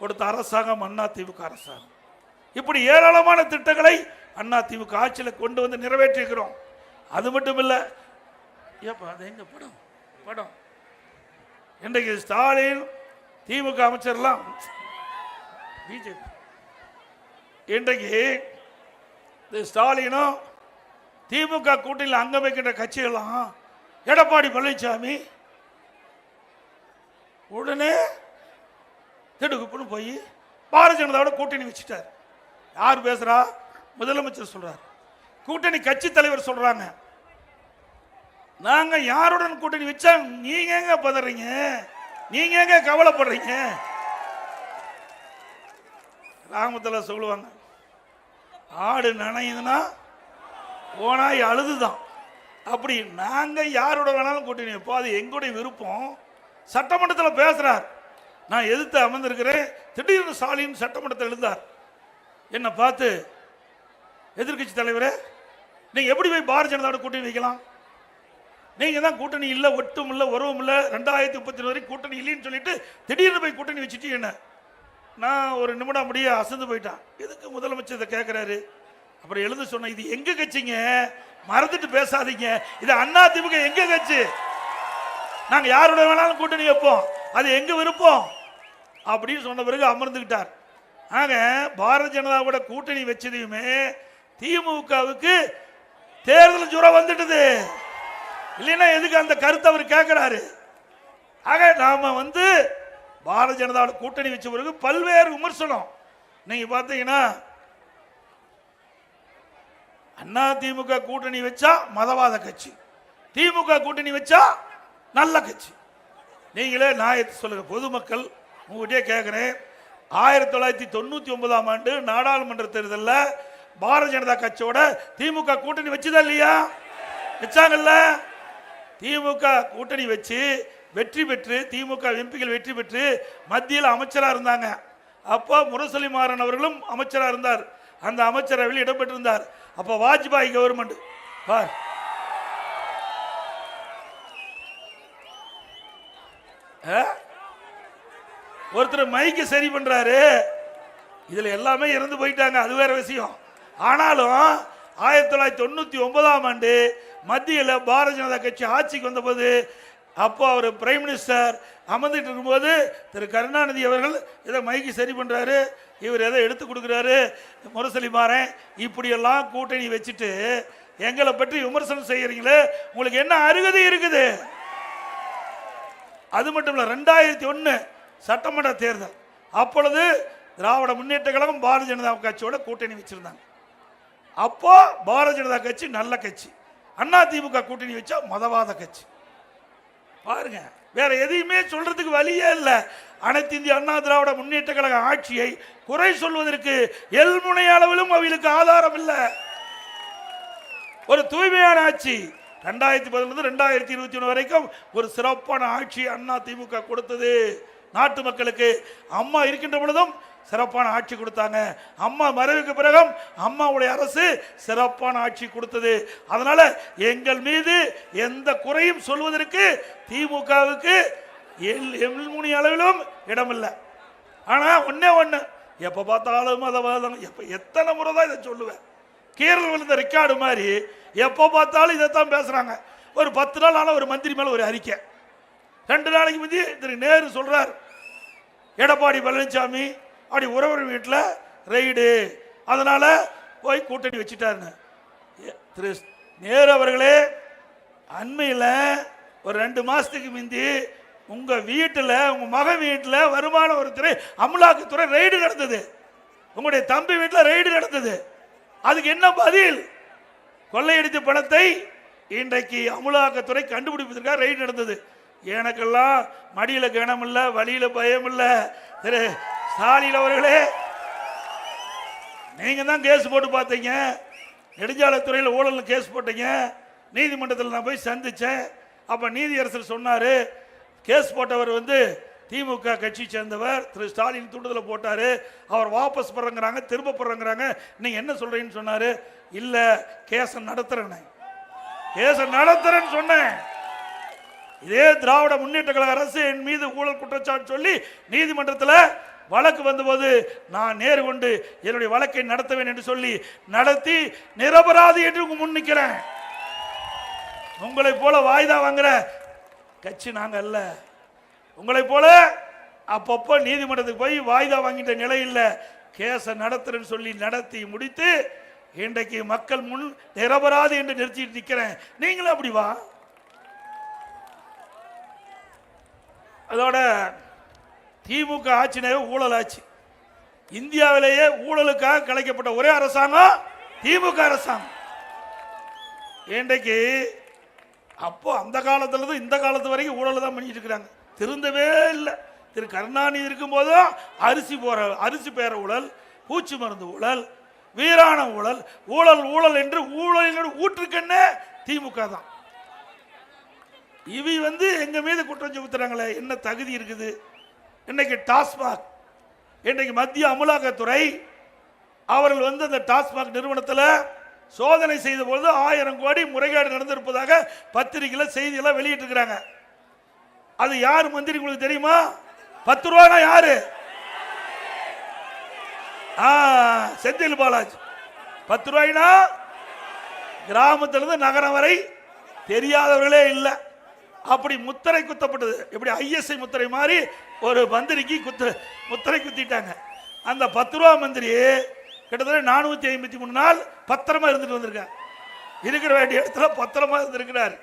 கொடுத்த அரசாங்கம் அதிமுக அரசாங்கம். இப்படி ஏராளமான திட்டங்களை அதிமுக ஆட்சியில் கொண்டு வந்து நிறைவேற்றிருக்கிறோம். அது மட்டும் இல்லை, ஏப்பா அது எங்க படம் படம் இன்றைக்கு ஸ்டாலின் திமுக அமைச்சர்லாம் பிஜேபி, இன்றைக்கு ஸ்டாலினும் திமுக கூட்டணியில் அங்கம் வைக்கின்ற கட்சிகள்லாம் எடப்பாடி பழனிசாமி உடனே திடுக்குப்புன்னு போய் பாரதிய ஜனதாவோட கூட்டணி வச்சுட்டார். யார் பேசுறா? முதலமைச்சர் சொல்றார், கூட்டணி கட்சி தலைவர் சொல்றாங்க. நாங்க யாருடன் கூட்டணி வச்சா நீங்க எங்க பதறீங்க, நீங்க எங்க கவலைப்படுறீங்க? கிராமத்தில் சொல்லுவாங்க, ஆடு நனையுதுன்னா ஓனாய் அழுதுதான். அப்படி நாங்க யாரோட வேணாலும் கூட்டணி வைப்போம், அது எங்களுடைய விருப்பம். சட்டமன்றத்தில் பேசுறார், நான் எதிர்த்து அமர்ந்திருக்கிறேன். திடீர்னு ஸ்டாலின் சட்டமன்றத்தில் எழுந்தார், என்னை பார்த்து, எதிர்கட்சி தலைவரே நீங்க எப்படி போய் பாரதிய ஜனதாவோட கூட்டணி வைக்கலாம்? நீங்க தான் கூட்டணி இல்லை, ஒட்டும் இல்லை, உறவும் இல்லை, 2030 வரைக்கும் கூட்டணி இல்லைன்னு சொல்லிட்டு திடீர்னு போய் கூட்டணி வச்சுட்டு என்ன? நான் ஒரு நிமிடம் அப்படியே அசந்து போயிட்டான். எதுக்கு முதலமைச்சர் இதை கேட்கிறாரு? அப்புறம் எழுத சொன்ன, இது எங்க கட்சிங்க, மறந்துட்டு பேசாதீங்க, இது அதிமுக எங்க கட்சி, நாங்க யாரோட வேணாலும் கூட்டணி வைப்போம், அது எங்க விருப்பம் அப்படின்னு சொன்ன பிறகு அமர்ந்துகிட்டார். ஆக பாரதிய ஜனதாவோட கூட்டணி வச்சதையுமே திமுகவுக்கு தேர்தல் ஜுரம் வந்துட்டது. இல்லைன்னா எதுக்கு அந்த கருத்தை அவர் கேட்கிறாரு? ஆக நாம பாரதிய ஜனதாவோட கூட்டணி வச்ச பிறகு பல்வேறு விமர்சனம். நீங்க பாத்தீங்கன்னா அதிமுக கூட்டணி வச்சா மதவாத கட்சி, திமுக கூட்டணி வச்சா நல்ல கட்சி. நீங்களே நியாயத்தை சொல்லுங்க. பொதுமக்கள் உங்ககிட்டே கேட்கிறேன், 1999ஆம் ஆண்டு நாடாளுமன்ற தேர்தலில் பாரதிய ஜனதா கட்சியோட திமுக கூட்டணி வச்சுதா இல்லையா? வச்சாங்கல்ல. திமுக கூட்டணி வச்சு வெற்றி பெற்று, திமுக எம்பிக்கள் வெற்றி பெற்று மத்தியில் அமைச்சராக இருந்தாங்க. அப்போ முரசொலி மாறன் அவர்களும் அமைச்சராக இருந்தார், அந்த அமைச்சரவையில் இடம்பெற்றிருந்தார். அப்போ வாஜ்பாய் கவர்மெண்ட் பார், ஒருத்தர் மைக்கு சரி பண்றாரு, இதுல எல்லாமே இறந்து போயிட்டாங்க, அது வேற விஷயம். ஆனாலும் 1999ஆம் ஆண்டு மத்தியில் பாரதிய ஜனதா கட்சி ஆட்சிக்கு வந்தபோது, அப்போ அவர் பிரைம் மினிஸ்டர் அமர்ந்துட்டு இருக்கும்போது திரு கருணாநிதி அவர்கள் இதை மைக்கு சரி பண்றாரு, இவர் எதை எடுத்து கொடுக்குறாரு, முரசொலி மாறன் இப்படியெல்லாம் கூட்டணி வச்சுட்டு எங்களை பற்றி விமர்சனம் செய்யறீங்களே, உங்களுக்கு என்ன அருகதை இருக்குது? அது மட்டும் இல்ல, 2001 சட்டமன்ற தேர்தல், அப்பொழுது திராவிட முன்னேற்ற கழகம் பாரதிய ஜனதா கட்சியோட கூட்டணி வச்சிருந்தாங்க. அப்போ பாரதிய ஜனதா கட்சி நல்ல கட்சி, அதிமுக கூட்டணி வச்சா மதவாத கட்சி. பாருங்க, வேற எதையுமே சொல்றதுக்கு வழியே இல்லை. அனைத்து இந்திய அண்ணா திராவிட முன்னேற்ற கழக ஆட்சியை குறை சொல்வதற்கு எல்முனை அளவிலும் அவர்களுக்கு ஆதாரம் இல்லை. ஒரு தூய்மையான ஆட்சி 2011 2021 வரைக்கும் ஒரு சிறப்பான ஆட்சி அதிமுக கொடுத்தது நாட்டு மக்களுக்கு. அம்மா இருக்கின்ற பொழுதும் சிறப்பான ஆட்சி கொடுத்தாங்க, அம்மா மறைவுக்கு பிறகும் அம்மாவுடைய அரசு சிறப்பான ஆட்சி கொடுத்தது. அதனால எங்கள் மீது எந்த குறையும் சொல்வதற்கு திமுகவுக்கு எல்முனை அளவிலும் இடமில்லை. ஆனா ஒன்னே ஒண்ணு, எப்ப பார்த்தாலும் மதவாதம், எத்தனை முறை தான் இதை சொல்லுவேன், கீரல் விழுந்த ரெக்கார்டு மாதிரி எப்போ பார்த்தாலும் இதைத்தான் பேசுறாங்க. ஒரு 10 நாள் ஆன ஒரு மந்திரி மேல ஒரு அறிக்கை, 2 நாளைக்கு முந்தி திரு நேரு சொல்றார், எடப்பாடி பழனிசாமி அப்படி உறவர் வீட்டில் ரெய்டு, அதனால போய் கூட்டணி வச்சுட்டாருன்னு. திரு நேரு அவர்களே, அண்மையில் ஒரு 2 மாசத்துக்கு முந்தி உங்க வீட்டில், உங்க மகன் வீட்டில் வருமான வரித்துறை அமலாக்கத்துறை ரெய்டு நடந்தது, உங்களுடைய தம்பி வீட்டில் ரெய்டு நடந்தது. அதுக்கு என்ன பதில்? கொள்ளையடித்த பணத்தை இன்றைக்கு அமலாக்கத்துறை கண்டுபிடிப்பதற்காக ரெய்டு நடந்தது. எனக்கெல்லாம் மடியில் கனம் இல்லை, வழியில் பயம் இல்லை. திரு ஸ்டாலின் அவர்களே, நீங்க தான் கேஸ் போட்டு பார்த்தீங்க. நெடுஞ்சாலைத்துறையில் ஊழல் கேஸ் போட்டீங்க. நீதிமன்றத்தில் நான் போய் சந்திச்சேன். அப்ப நீதியரசர் சொன்னாரு, கேஸ் போட்டவர் திமுக கட்சி சேர்ந்தவர், திரு ஸ்டாலின் தூண்டுதல போட்டாரு, அவர் வாபஸ் பெறங்கிறாங்க, திரும்ப பெறங்கிறாங்க, நீங்க என்ன சொல்றீங்கன்னு சொன்னாரு. இல்ல, கேஸ நடத்துறேன்னு சொன்னேன். இதே திராவிட முன்னேற்ற கழக அரசு என் மீது ஊழல் குற்றச்சாட்டு சொல்லி நீதிமன்றத்தில் வழக்கு வந்தபோது நான் நேரு கொண்டு என்னுடைய வழக்கை நடத்துவேன் என்று சொல்லி நடத்தி நிரபராதி என்று முன்னிக்கிறேன். உங்களை போல வாய்தா வாங்குற கட்சி நாங்க அல்ல. உங்களை போல அப்பப்போ நீதிமன்றத்துக்கு போய் வாய்தா வாங்கிட்ட நிலை இல்லை. கேஸ நடத்துறேன்னு சொல்லி நடத்தி முடித்து இன்றைக்கு மக்கள் முன் நிரபராதி என்று நிறுத்திட்டு நிற்கிறேன். நீங்களும் அப்படி வா. அதோட திமுக ஆட்சினே ஊழல் ஆட்சி. இந்தியாவிலேயே ஊழலுக்காக கலைக்கப்பட்ட ஒரே அரசாங்கம் திமுக அரசாங்கம். இன்றைக்கு அப்போ அந்த காலத்துல இருந்து இந்த காலத்து வரைக்கும் ஊழல் தான் பண்ணிட்டு இருக்கிறாங்க. திருந்தவே இல்லை. திரு கருணாநிதி இருக்கும் போதும் அரிசி பேர ஊழல், பூச்சி மருந்து ஊழல், வீராண ஊழல், ஊழல் என்று ஊழல் ஊற்றுக்கண்ணே திமுக தான். இவி எங்க மீது குற்றம் சுமத்துறாங்களே, என்ன தகுதி இருக்குது? இன்னைக்கு டாஸ்மாக், இன்றைக்கு மத்திய அமலாக்கத்துறை அவர்கள் அந்த டாஸ்மாக் நிறுவனத்தில் சோதனை செய்த பொழுது 1000 கோடி முறைகேடு நடந்திருப்பதாக பத்திரிகையில் செய்தியெல்லாம் வெளியிட்டு இருக்கிறாங்க. அது யார் மந்திரி உங்களுக்கு தெரியுமா? 10 ரூபாய்னா யாரு? செந்தில் பாலாஜி. 10 ரூபாய்னா கிராமத்திலிருந்து நகரம் வரை தெரியாதவர்களே இல்லை. அப்படி முத்திரை குத்தப்பட்டது. எப்படி ஐஎஸ்ஐ முத்திரை மாதிரி ஒரு மந்திரிக்கு முத்திரை குத்திட்டாங்க. அந்த 10 ரூபா மந்திரி கிட்டத்தட்ட 453 நாள் பத்திரமா இருந்துட்டு வந்திருக்கார். இருக்கிற வேண்டிய இடத்துல பத்திரமா இருந்திருக்கிறார்.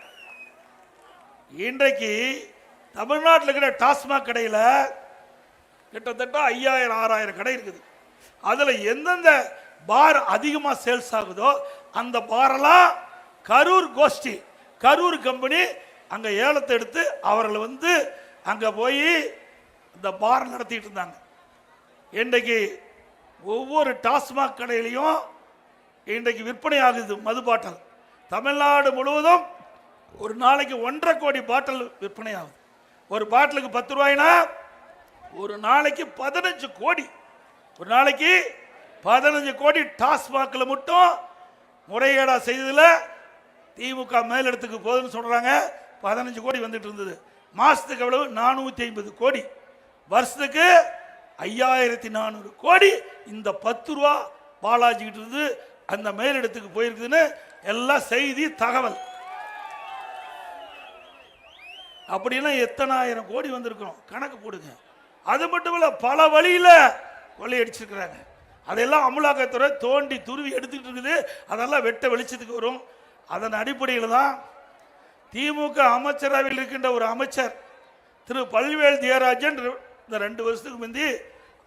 இன்றைக்கு தமிழ்நாட்டில் இருக்கிற டாஸ்மாக் கடையில் கிட்டத்தட்ட 5000-6000 கடை இருக்குது. அதுல எந்தெந்த பார் அதிகமா சேல்ஸ் ஆகுதோ அந்த பாரெல்லாம் கரூர் கோஷ்டி, கரூர் கம்பெனி அங்க ஏலத்தை எடுத்து அவர்கள் அங்க போய் இந்த பார் நடத்திட்டு இருந்தாங்க. இன்றைக்கு ஒவ்வொரு டாஸ்மாக் கடையிலையும் இன்றைக்கு விற்பனை ஆகுது மது பாட்டல். தமிழ்நாடு முழுவதும் ஒரு நாளைக்கு 1.5 கோடி பாட்டில் விற்பனை ஆகுது. ஒரு பாட்டிலுக்கு 10 ரூபாய்னா ஒரு நாளைக்கு 15 கோடி. ஒரு நாளைக்கு 15 கோடி டாஸ்மாக்ல மட்டும் முறைகேடா செய்ததுல திமுக மேலிடத்துக்கு போகுதுன்னு சொல்றாங்க. 15 கோடி வந்துட்டு இருந்தது. மாசத்துக்கு எவ்வளவு? 450 கோடி. வருஷத்துக்கு 5400 கோடி இந்த 10 ரூபா பாலாஜி கிட்ட இருந்து அந்த மேலிடத்துக்கு போயிருக்குதுன்னு எல்லாம் செய்தி தகவல். அப்படின்னா எத்தனை ஆயிரம் கோடி வந்திருக்கிறோம் கணக்கு போடுங்க. அது மட்டும் இல்ல, பல வழியில கொள்ளையடிச்சிருக்கிறாங்க. அதெல்லாம் அமலாக்கத்துறை தோண்டி துருவி எடுத்துக்கிட்டு இருக்குது. அதெல்லாம் வெட்ட வெளிச்சத்துக்கு வரும். அதன் அடிப்படையில் தான் திமுக அமைச்சரவையில் இருக்கின்ற ஒரு அமைச்சர் திரு பல்வேல் தியாகராஜன் இந்த 2 வருஷத்துக்கு முந்தி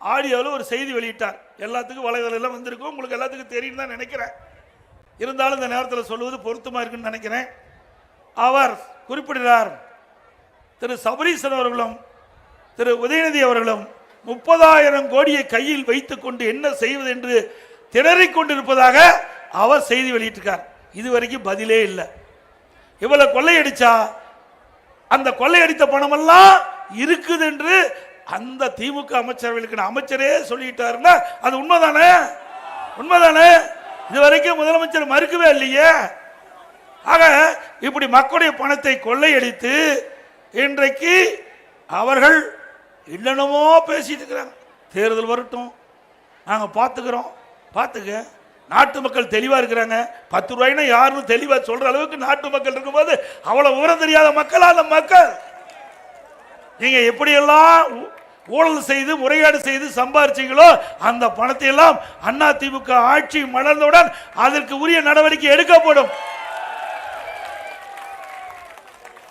ஆடியோவில் ஒரு செய்தி வெளியிட்டார். எல்லாத்துக்கும் வலைதளம் எல்லாம் வந்திருக்கும், உங்களுக்கு எல்லாத்துக்கும் தெரியும் தான் நினைக்கிறேன். இருந்தாலும் இந்த நேரத்தில் சொல்லுவது பொருத்தமா இருக்குன்னு நினைக்கிறேன். அவர் குறிப்பிடுகிறார், திரு சபரீசன் அவர்களும் திரு உதயநிதி அவர்களும் 30,000 கோடியை கையில் வைத்துக் கொண்டு என்ன செய்வது என்று திணறிக் கொண்டிருப்பதாக அவர் செய்தி வெளியிட்டிருக்கார். இதுவரைக்கும் பதிலே இல்லை. இவ்வளவு கொள்ளையடிச்சா அந்த கொள்ளையடித்த பணமெல்லாம் இருக்குது என்று அந்த திமுக அமைச்சரவையில் அமைச்சரே சொல்லிட்டாருன்னா அது உண்மைதானே? உண்மைதானே? இதுவரைக்கும் முதலமைச்சர் மறுக்கவே இல்லையே. ஆக இப்படி மக்களுடைய பணத்தை கொள்ளையடித்து இன்றைக்கு அவர்கள் என்னென்னமோ பேசிட்டு இருக்கிறாங்க. தேர்தல் வரட்டும், நாங்க பார்த்துக்கிறோம். பார்த்துக்க, நாட்டு மக்கள் தெளிவா இருக்கிறாங்க. 10 ரூபாய்னா யாருன்னு தெளிவா சொல்ற அளவுக்கு நாட்டு மக்கள் இருக்கும்போது அவ்வளவு விவரம் தெரியாத மக்கள் அந்த மக்கள் நீங்க எப்படியெல்லாம் ஊழல் செய்து முறைகேடு செய்து சம்பாரிச்சீங்களோ அந்த பணத்தை எல்லாம் அண்ணா திமுக ஆட்சி மலர்ந்தவுடன் அதற்கு உரிய நடவடிக்கை எடுக்கப்படும்.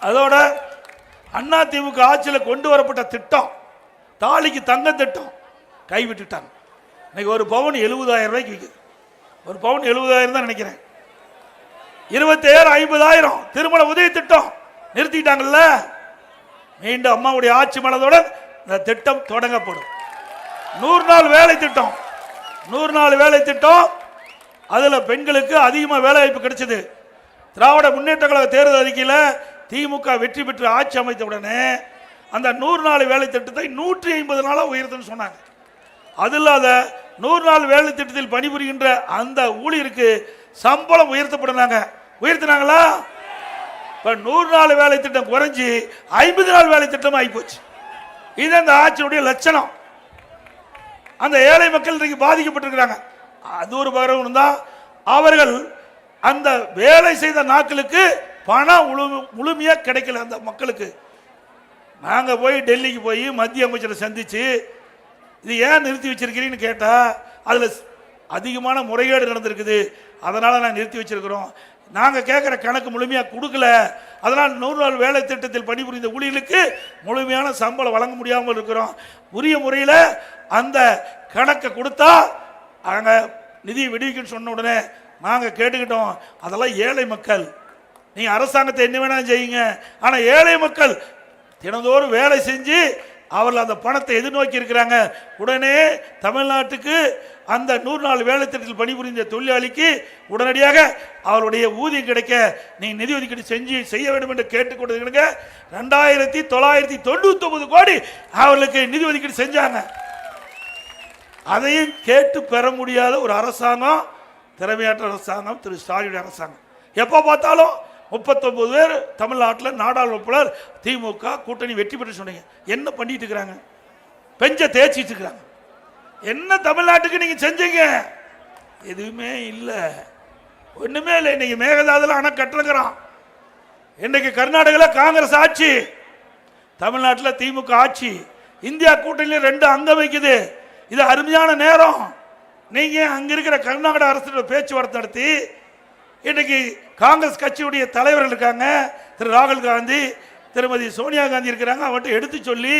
அதோட அண்ணா திமுக ஆட்சியில் கொண்டு வரப்பட்ட திட்டம் தாலிக்கு தங்க திட்டம் கைவிட்டுட்டாங்க. இன்னைக்கு ஒரு பவுன் 70,000 ரூபாய்க்கு விற்குது. ஒரு பவுன் 70,000 தான் நினைக்கிறேன். 27,000 50,000 திருமண உதவி திட்டம் நிறுத்திட்டாங்கல்ல. மீண்டும் அம்மாவுடைய ஆட்சி மலர்ந்தவுடன் இந்த திட்டம் தொடங்கப்படும். 100 நாள் வேலை திட்டம், 100 நாள் வேலை திட்டம். அதுல பெண்களுக்கு அதிகமா வேலை வாய்ப்பு கிடைச்சது. திராவிட முன்னேற்ற கழக தேர்தல் அறிக்கையில் திமுக வெற்றி பெற்று ஆட்சி அமைத்த உடனே அந்த 100 நாள் வேலை திட்டத்தை 150 நாளா உயர்த்துன்னு சொன்னாங்க. அது இல்லாத 100 நாள் வேலை திட்டத்தில் பணிபுரிகின்ற அந்த ஊழியருக்கு சம்பளம் உயர்த்தினாங்களா? இப்ப 100 நாள் வேலை திட்டம் குறைஞ்சி 50 நாள் வேலை திட்டம் ஆகி போச்சு. இது அந்த ஆட்சியுடைய லட்சணம். அந்த ஏழை மக்கள் இன்றைக்கு பாதிக்கப்பட்டிருக்கிறாங்க. அது ஒரு பகரம் தான். அவர்கள் அந்த வேலை செய்த நாட்களுக்கு பணம் முழுமையா கிடைக்கல அந்த மக்களுக்கு. நாங்க போய் டெல்லிக்கு போய் மத்திய அமைச்சரை சந்திச்சு இது ஏன் நிறுத்தி வச்சிருக்கிறீங்கன்னு கேட்டா அதுல அதிகமான முறைகேடு நடந்திருக்குது, அதனால நான் நிறுத்தி வச்சிருக்கிறோம். நாங்க கேட்கிற கணக்கு முழுமையா கொடுக்கல, அதனால் 100 நாள் வேலை திட்டத்தில் பணிபுரிந்த ஊழியர்களுக்கு முழுமையான சம்பளம் வழங்க முடியாமல் இருக்கிறோம். உரிய முறையில் அந்த கணக்கை கொடுத்தா அங்க நிதி விடுவிக்குன்னு சொன்ன உடனே நாங்க கேட்டுக்கிட்டோம். அதெல்லாம் ஏழை மக்கள், நீங்க அரசாங்கத்தை என்ன வேணாலும் செய்யுங்க, ஆனா ஏழை மக்கள் தினந்தோறும் வேலை செஞ்சு அவர்கள் அந்த பணத்தை எதிர்நோக்கி இருக்கிறாங்க. உடனே தமிழ்நாட்டுக்கு அந்த 100 நாள் வேலை திட்டத்தில் பணிபுரிந்த தொழிலாளிக்கு உடனடியாக அவருடைய ஊதியம் கிடைக்க நீங்க நிதி ஒதுக்கீடு செய்ய வேண்டும் என்று கேட்டுக்கொண்டிருக்க 2999 கோடி அவர்களுக்கு நிதி ஒதுக்கீடு செஞ்சாங்க. அதையும் கேட்டு பெற முடியாத ஒரு அரசாங்கம் திறமையற்ற அரசாங்கம் திரு ஸ்டாலின் அரசாங்கம். எப்போ பார்த்தாலும் 39 பேர் தமிழ்நாட்டில் நாடாளுமன்ற திமுக கூட்டணி வெற்றி பெற்று சொன்னீங்க. என்ன பண்ணிட்டு இருக்கிறாங்க? பெஞ்ச தேய்ச்சிட்டு இருக்கிறாங்க. என்ன தமிழ்நாட்டுக்கு நீங்க செஞ்சீங்க? எதுவுமே இல்லை, ஒண்ணுமே இல்லை. இன்னைக்கு மேகதாதுல அணை கட்டுறங்கிறான். இன்னைக்கு கர்நாடகாவில் காங்கிரஸ் ஆட்சி, தமிழ்நாட்டில் திமுக ஆட்சி, இந்தியா கூட்டணியில் 2 அங்கம் வைக்குது. இது அருமையான நேரம். நீங்க அங்க இருக்கிற கர்நாடக அரசு பேச்சுவார்த்தை நடத்தி இன்னைக்கு காங்கிரஸ் கட்சியுடைய தலைவர்கள் இருக்காங்க, திரு ராகுல் காந்தி, திருமதி சோனியா காந்தி இருக்கிறாங்க, அவர்கிட்ட எடுத்து சொல்லி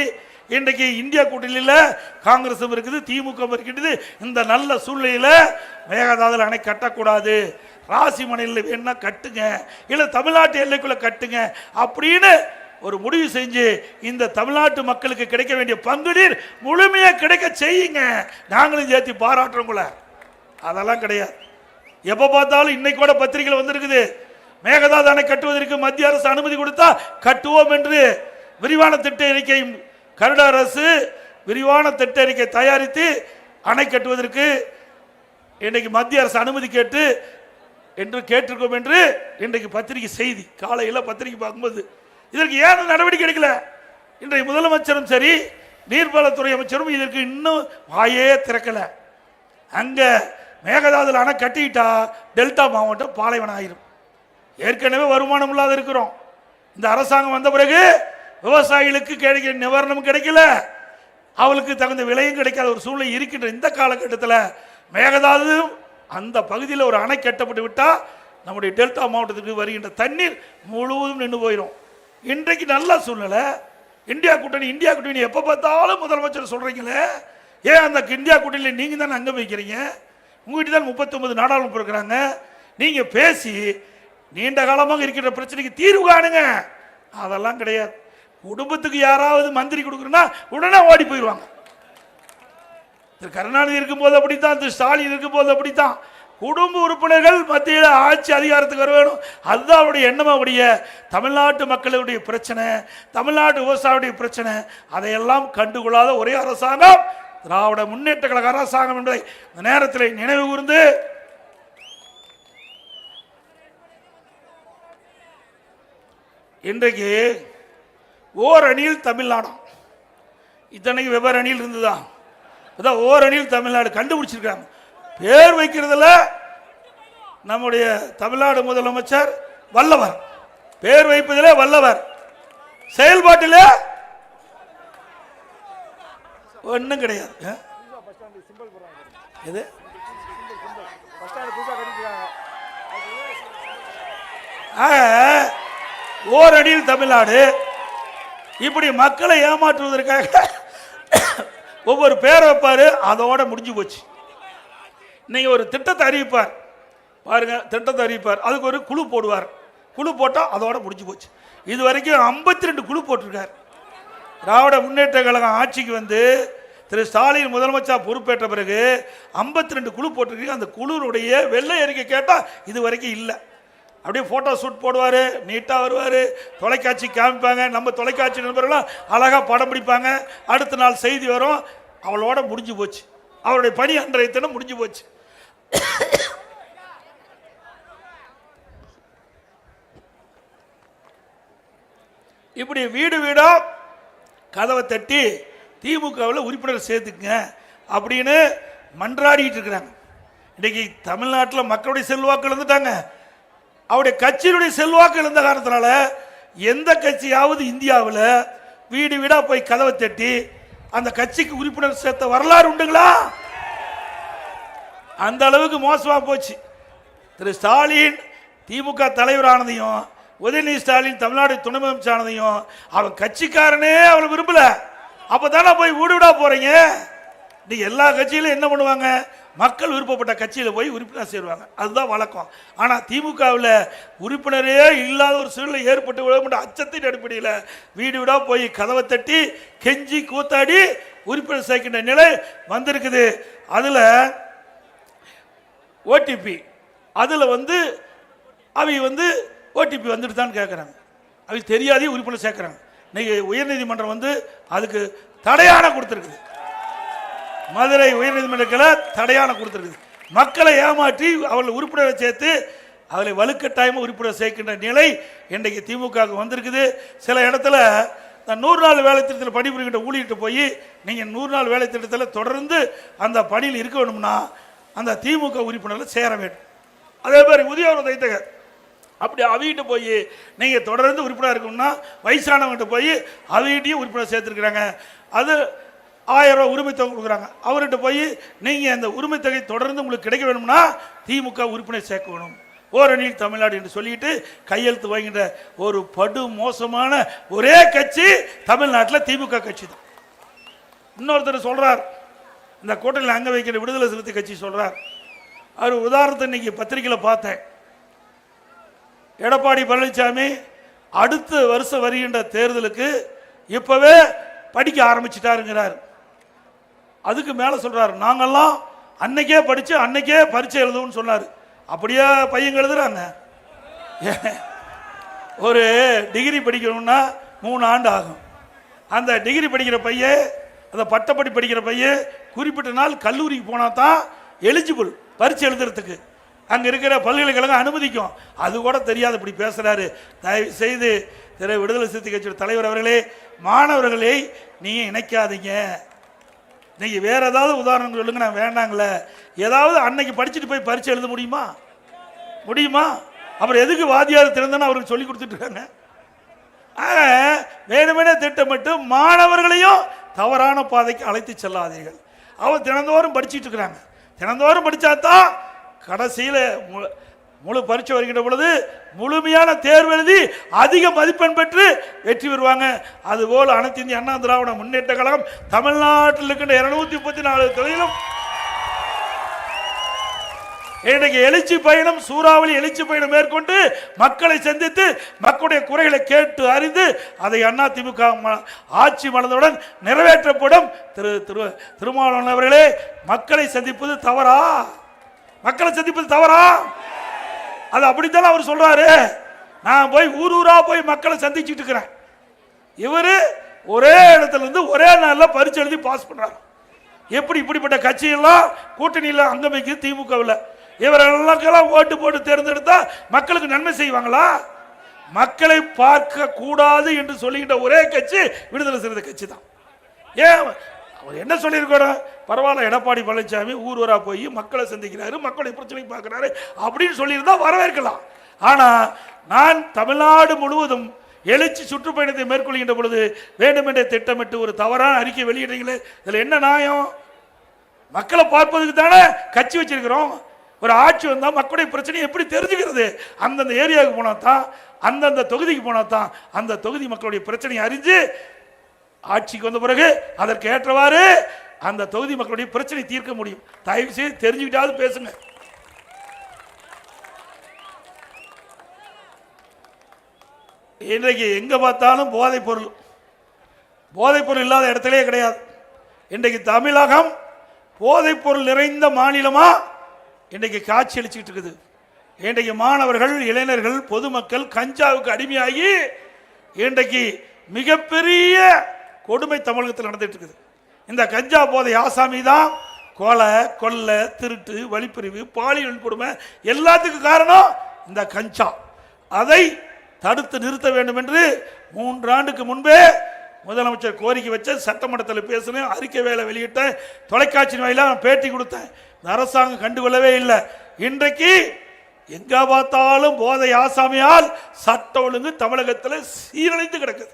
இன்றைக்கு இந்தியா கூட்டணியில் காங்கிரஸும் இருக்குது, திமுக இருக்கின்றது. இந்த நல்ல சூழ்நிலையில் மேகதாதுல அணை கட்டக்கூடாது, ராசிமனையில் வேணா கட்டுங்க, இல்லை தமிழ்நாட்டு எல்லைக்குள்ள கட்டுங்க அப்படின்னு ஒரு முடிவு செஞ்சு இந்த தமிழ்நாட்டு மக்களுக்கு கிடைக்க வேண்டிய பங்குநீர் முழுமையாக கிடைக்க செய்யுங்க. நாங்களும் சேர்த்து பாராட்டுறோங்கள. அதெல்லாம் கிடையாது. எப்போ பார்த்தாலும் இன்னைக்கு கூட பத்திரிகையில் வந்திருக்குது, மேகதாது அணை கட்டுவதற்கு மத்திய அரசு அனுமதி கொடுத்தா கட்டுவோம் என்று விரிவான திட்ட அறிக்கை கருட அரசு விரிவான திட்ட அறிக்கை தயாரித்து அணை கட்டுவதற்கு இன்றைக்கு மத்திய அரசு அனுமதி கேட்டிருக்கோம் என்று இன்றைக்கு பத்திரிகை செய்தி காலையில் பத்திரிகை பார்க்கும்போது இதற்கு ஏன் நடவடிக்கை எடுக்கல? இன்றைய முதலமைச்சரும் சரி நீர்வளத்துறை அமைச்சரும் இதற்கு இன்னும் வாயே திறக்கல. அங்க மேகதாதுல அணை கட்டிட்டா டெல்டா மாவட்டம் பாலைவனம் ஆயிரும். ஏற்கனவே வருமானம் இல்லாத இருக்கிறோம். இந்த அரசாங்கம் வந்த பிறகு விவசாயிகளுக்கு கிடைக்க நிவாரணம் கிடைக்கல, அவளுக்கு தகுந்த விலையும் கிடைக்காத ஒரு சூழ்நிலை இருக்கின்ற இந்த காலகட்டத்தில் மேகதாது அந்த பகுதியில் ஒரு அணை கட்டப்பட்டு விட்டா நம்முடைய டெல்டா மாவட்டத்துக்கு வருகின்ற தண்ணீர் முழுவதும் நின்று போயிடும். இன்றைக்கு நல்ல சூழ்நிலை. இந்தியா கூட்டணி எப்போ பார்த்தாலும் முதலமைச்சர் சொல்றீங்களே, ஏன் அந்த இந்தியா கூட்டணியில் நீங்க தானே அங்கம் வைக்கிறீங்க? உங்ககிட்ட தான் 39 நாடாளுமன்றம் இருக்கிறாங்க. நீங்க பேசி நீண்ட காலமாக இருக்கிற பிரச்சனைக்கு தீர்வு காணுங்க. அதெல்லாம் கிடையாது. குடும்பத்துக்கு யாராவது மந்திரி கொடுக்குறா உடனே ஓடி போயிடுவாங்க. திரு கருணாநிதி இருக்கும்போது அப்படித்தான், திரு ஸ்டாலின் இருக்கும்போது அப்படித்தான். குடும்ப உறுப்பினர்கள் மத்தியில் ஆட்சி அதிகாரத்துக்கு வர வேணும், அதுதான் அவருடைய எண்ணம். அவருடைய தமிழ்நாட்டு மக்களுடைய பிரச்சனை, தமிழ்நாட்டு விவசாயியுடைய பிரச்சனை, அதையெல்லாம் கண்டுகொள்ளாத ஒரே அரசாங்கம் திராவிட முன்னேற்ற கழக அரசாங்கம் என்பதை இந்த நேரத்தில் நினைவு கூர்ந்து இன்றைக்கு ஓர் அணியில் தமிழ்நாடு, இத்தனைக்கு வெவ்வேறு அணியில் இருந்துதான் ஓர் அணியில் தமிழ்நாடு கண்டுபிடிச்சிருக்காங்க. பேர் வைக்கிறதுல நம்முடைய தமிழ்நாடு முதலமைச்சர் வல்லவர், பேர் வைப்பதிலே வல்லவர், செயல்பாட்டிலே ஒன்றும் கிடையாது. எது ஓரணியில் தமிழ்நாடு இப்படி மக்களை ஏமாற்றுவதற்காக ஒவ்வொரு பேரை வைப்பாரு, அதோட முடிஞ்சு போச்சு. நீங்க ஒரு திட்டத்தை அறிவிப்பார் பாருங்க, திட்டத்தை அறிவிப்பார், அதுக்கு ஒரு குழு போடுவார், குழு போட்டா அதோட முடிஞ்சு போச்சு. இது வரைக்கும் 52 குழு போட்டிருக்கார். திராவிட முன்னேற்ற கழகம் ஆட்சிக்கு வந்து திரு ஸ்டாலின் முதலமைச்சர் பொறுப்பேற்ற பிறகு 52 குழு போட்டிருக்கு. அந்த குழுவுடைய வெள்ளை அறிக்கை கேட்டால் இது வரைக்கும் இல்லை. அப்படியே ஃபோட்டோ ஷூட் போடுவார், நீட்டாக வருவார், தொலைக்காட்சி காமிப்பாங்க, நம்ம தொலைக்காட்சி நண்பர்கள்லாம் அழகாக படம் பிடிப்பாங்க. அடுத்த நாள் செய்தி வரும், அவளோட முடிஞ்சு போச்சு. அவருடைய பணி அன்றைய தினம் முடிஞ்சு போச்சு. இப்படி வீடு வீடா கதவை தட்டி திமுகவில் உறுப்பினர் சேர்த்துக்குங்க அப்படின்னு மன்றாடிட்டு இருக்கிறாங்க. இன்னைக்கு தமிழ்நாட்டில் மக்களுடைய செல்வாக்கு இழந்துட்டாங்க. அவருடைய கட்சியினுடைய செல்வாக்கு இழந்த காரணத்தினால எந்த கட்சியாவது இந்தியாவில் வீடு வீடா போய் கதவை தட்டி அந்த கட்சிக்கு உறுப்பினர் சேர்த்த வரலாறு உண்டுங்களா? அந்த அளவுக்கு மோசமா போச்சு. திரு ஸ்டாலின் திமுக தலைவரானதையும் உதயநிதி ஸ்டாலின் தமிழ்நாடு துணை முதலமைச்சரானதையும் அவன் கட்சிக்காரனே அவளை விரும்பல. அப்பதானே போய் வீடு வீடா போறீங்க. நீங்க எல்லா கட்சியிலும் என்ன பண்ணுவாங்க? மக்கள் விருப்பப்பட்ட கட்சியில் போய் உறுப்பினர் சேருவாங்க, அதுதான் வழக்கம். ஆனால் திமுகவில் உறுப்பினரே இல்லாத ஒரு சூழ்நிலை ஏற்பட்டு விட அச்சத்தின் அடிப்படையில் வீடு வீடா போய் கதவை தட்டி கெஞ்சி கூத்தாடி உறுப்பினர் சேர்க்கின்ற நிலை வந்திருக்குது. அதில் ஓடிபி அதில் அவங்க ஓடிபி வந்துட்டு தான் கேட்குறாங்க. அவங்க தெரியாதே உறுப்பினர் சேர்க்குறாங்க. இன்னைக்கு உயர்நீதிமன்றம் அதுக்கு தடையான கொடுத்துருக்குது. மதுரை உயர்நீதிமன்றத்தில் தடையான கொடுத்துருக்குது. மக்களை ஏமாற்றி அவர்கள் உறுப்பினரை சேர்த்து அவளை வலுக்கட்டாயமாக உறுப்பினர் சேர்க்கின்ற நிலை இன்றைக்கு திமுக வந்திருக்குது. சில இடத்துல 100 நாள் வேலை திட்டத்தில் பணிபுரிகின்ற ஊழியர்கிட்ட போய் நீங்கள் 100 நாள் வேலை திட்டத்தில் தொடர்ந்து அந்த பணியில் இருக்க வேணும்னா அந்த திமுக உறுப்பினர்கள் சேர வேண்டும். அதே மாதிரி முதியோர் தைத்தகர் அப்படி அவகிட்ட போய் நீங்கள் தொடர்ந்து உறுப்பினர் இருக்கணும்னா வயசானவங்கிட்ட போய் அவகிட்டையும் உறுப்பினர் சேர்த்துருக்குறாங்க. அது 1000 ரூபா உரிமை தொகை கொடுக்குறாங்க. அவர்கிட்ட போய் நீங்கள் அந்த உரிமை தொகை தொடர்ந்து உங்களுக்கு கிடைக்க வேணும்னா திமுக உறுப்பினர் சேர்க்க வேணும். ஓரணியில் தமிழ்நாடு என்று சொல்லிட்டு கையெழுத்து வாங்கின்ற ஒரு படு மோசமான ஒரே கட்சி தமிழ்நாட்டில் திமுக கட்சி தான். இன்னொருத்தர் சொல்றார், இந்த கூட்டணியில் அங்க வைக்கிற விடுதலை சிறுத்தை கட்சி சொல்றார். அவர் உதாரணத்தை இன்னைக்கு பத்திரிகையில் பார்த்தேன். எடப்பாடி பழனிசாமி அடுத்த வருஷம் வருகின்ற தேர்தலுக்கு இப்பவே படிக்க ஆரம்பிச்சிட்டாருங்கிறார். அதுக்கு மேல சொல்றாரு, நாங்கெல்லாம் அன்னைக்கே படிச்சு அன்னைக்கே பரீட்சை எழுதுவோம்னு சொன்னார். அப்படியே பையன் எழுதுறாங்க. ஒரு டிகிரி படிக்கணும்னா 3 ஆண்டு ஆகும். அந்த டிகிரி படிக்கிற பையன், அந்த பட்டப்படி படிக்கிற பையன் குறிப்பிட்ட நாள் கல்லூரிக்கு போனா தான் எலிஜிபிள் பரீட்சை எழுதுறதுக்கு. அங்க இருக்கிற பல்கலைக்கழகம் அனுமதிக்கும். அது கூட தெரியாது இப்படி பேசுறாரு. தயவு செய்து திரு விடுதலை சிறுத்தை கட்சியோட தலைவர் அவர்களே, மாணவர்களை நீங்க இணைக்காதீங்க. நீங்க வேற ஏதாவது உதாரணம் சொல்லுங்க, நான் வேண்டாங்களே. ஏதாவது அன்னைக்கு படிச்சுட்டு போய் பரீட்சை எழுத முடியுமா? அப்புறம் எதுக்கு வாத்தியார் திறந்தன்னு அவருக்கு சொல்லி கொடுத்துட்டு இருக்காங்க. வேணுமெனே திட்டமிட்டு மாணவர்களையும் தவறான பாதைக்கு அழைத்து செல்லாதீர்கள். அவர் தினந்தோறும் படிச்சுட்டு இருக்கிறாங்க. தினந்தோறும் படிச்சாதான் கடைசியில் முழு பரீட்சை வருகின்ற பொழுது முழுமையான தேர்வு எழுதி அதிக மதிப்பெண் பெற்று வெற்றி பெறுவாங்க. அதுபோல் அனைத்து இந்திய அண்ணா திராவிட முன்னேற்ற கழகம் தமிழ்நாட்டில் இருக்கின்ற 234 தொகுதியிலும் இன்றைக்கு எழுச்சி பயணம், சூறாவளி எழுச்சி பயணம் மேற்கொண்டு மக்களை சந்தித்து மக்களுடைய குறைகளை கேட்டு அறிந்து அதை அண்ணா திமுக ஆட்சி மலர்ந்தவுடன் நிறைவேற்றப்படும். திருமாவளவன் அவர்களே, மக்களை சந்திப்பது தவறா? மக்களை சந்திப்பது தவறா? அது அப்படித்தான் அவர் சொல்றாரு. நான் போய் ஊர் ஊரா போய் மக்களை சந்திச்சுட்டு இருக்கிறேன். இவரு ஒரே இடத்துல இருந்து ஒரே நாள்ல பரீட்சை எழுதி பாஸ் பண்றாரு. எப்படி இப்படிப்பட்ட கட்சியெல்லாம் கூட்டணியில் அங்கமைக்கு திமுகவில் இவரெல்லாம் ஓட்டு போட்டு தேர்ந்தெடுத்தா மக்களுக்கு நன்மை செய்வாங்களா? மக்களை பார்க்க கூடாது என்று சொல்லுகின்ற ஒரே கட்சி விடுதலை சிறுத்தை கட்சி தான். ஏன் அவர் என்ன சொல்லியிருக்கிறார்? பரவாயில்ல, எடப்பாடி பழனிசாமி ஊர் ஊரா போய் மக்களை சந்திக்கிறாரு, மக்களுடைய பிரச்சனை பார்க்கிறாரு அப்படின்னு சொல்லியிருந்தா வரவேற்கலாம். ஆனா நான் தமிழ்நாடு முழுவதும் எழுச்சி சுற்றுப்பயணத்தை மேற்கொள்கின்ற பொழுது வேண்டுமென்றே திட்டமிட்டு ஒரு தவறான அறிக்கை வெளியிடுறீங்களே, இதுல என்ன நியாயம்? மக்களை பார்ப்பதுக்கு தானே கட்சி வச்சிருக்கிறோம். ஒரு ஆட்சி வந்தா மக்களுடைய பிரச்சனை எப்படி தெரிஞ்சுக்கிறது? அந்தந்த ஏரியாவுக்கு போனா தான், அந்தந்த தொகுதிக்கு போனா தான் அந்த தொகுதி மக்களுடைய பிரச்சனையை அறிஞ்சு ஆட்சிக்கு வந்த பிறகு அதற்கு ஏற்றவாறு அந்த தொகுதி மக்களுடைய பிரச்சனை தீர்க்க முடியும். தயவு செய்து தெரிஞ்சுக்கிட்டாவது பேசுங்க. இன்றைக்கு எங்க பார்த்தாலும் போதைப் பொருள் இல்லாத இடத்திலே கிடையாது. இன்றைக்கு தமிழகம் போதைப் பொருள் நிறைந்த மாநிலமா இன்றைக்கு காட்சி அளிச்சுட்டு இருக்குது. இன்றைக்கு மாணவர்கள், இளைஞர்கள், பொதுமக்கள் கஞ்சாவுக்கு அடிமையாகி இன்றைக்கு மிகப்பெரிய கொடுமை தமிழகத்தில் நடந்துட்டு இருக்குது. இந்த கஞ்சா போதை ஆசாமி தான் கொலை, கொள்ளை, திருட்டு, வழிப்பறிவு, பாலியல் கொடுமை எல்லாத்துக்கும் காரணம் இந்த கஞ்சா. அதை தடுத்து நிறுத்த வேண்டும் என்று 3 ஆண்டுக்கு முன்பே முதலமைச்சர் கோரிக்கை வச்ச, சட்டமன்றத்தில் பேசினேன், அறிக்கை வேலை வெளியிட்டேன், தொலைக்காட்சி வாயிலாக பேட்டி கொடுத்தேன். இந்த அரசாங்கம் கண்டுகொள்ளவே இல்லை. இன்றைக்கு எங்க பார்த்தாலும் போதை ஆசாமியால் சட்ட ஒழுங்கு தமிழகத்தில் சீரழிந்து கிடக்குது.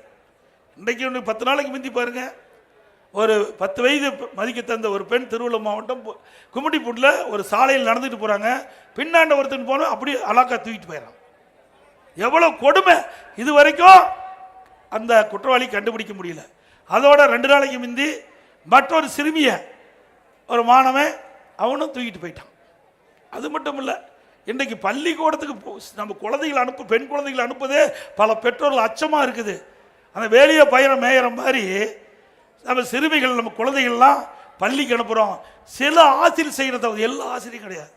இன்றைக்கு 10 நாளைக்கு முந்தி பாருங்க, ஒரு 10 வயது மதிக்க தந்த ஒரு பெண் திருவள்ளூர் மாவட்டம் கும்மிடிப்பூண்டில் ஒரு சாலையில் நடந்துட்டு போறாங்க. பின்னாண்ட ஒருத்தன் போனோம் அப்படியே அலாக்கா தூக்கிட்டு போயிடறான். எவ்வளவு கொடுமை! இது வரைக்கும் அந்த குற்றவாளி கண்டுபிடிக்க முடியல. அதோட 2 நாளைக்கு முந்தி மற்றொரு சிறுமிய ஒரு மாணவன் அவனும் தூக்கிட்டு போயிட்டான். அது மட்டும் இல்லை, இன்றைக்கு பள்ளிக்கூடத்துக்கு நம்ம குழந்தைகளை பெண் குழந்தைகளை அனுப்புதே பல பெற்றோர்கள் அச்சமாக இருக்குது. அந்த வேலையை பயணம் மேயிற மாதிரி நம்ம சிறுமிகள், நம்ம குழந்தைகள்லாம் பள்ளிக்கு அனுப்புகிறோம். சில ஆசிரியர் செய்கிறத எல்லா ஆசிரியரும் கிடையாது.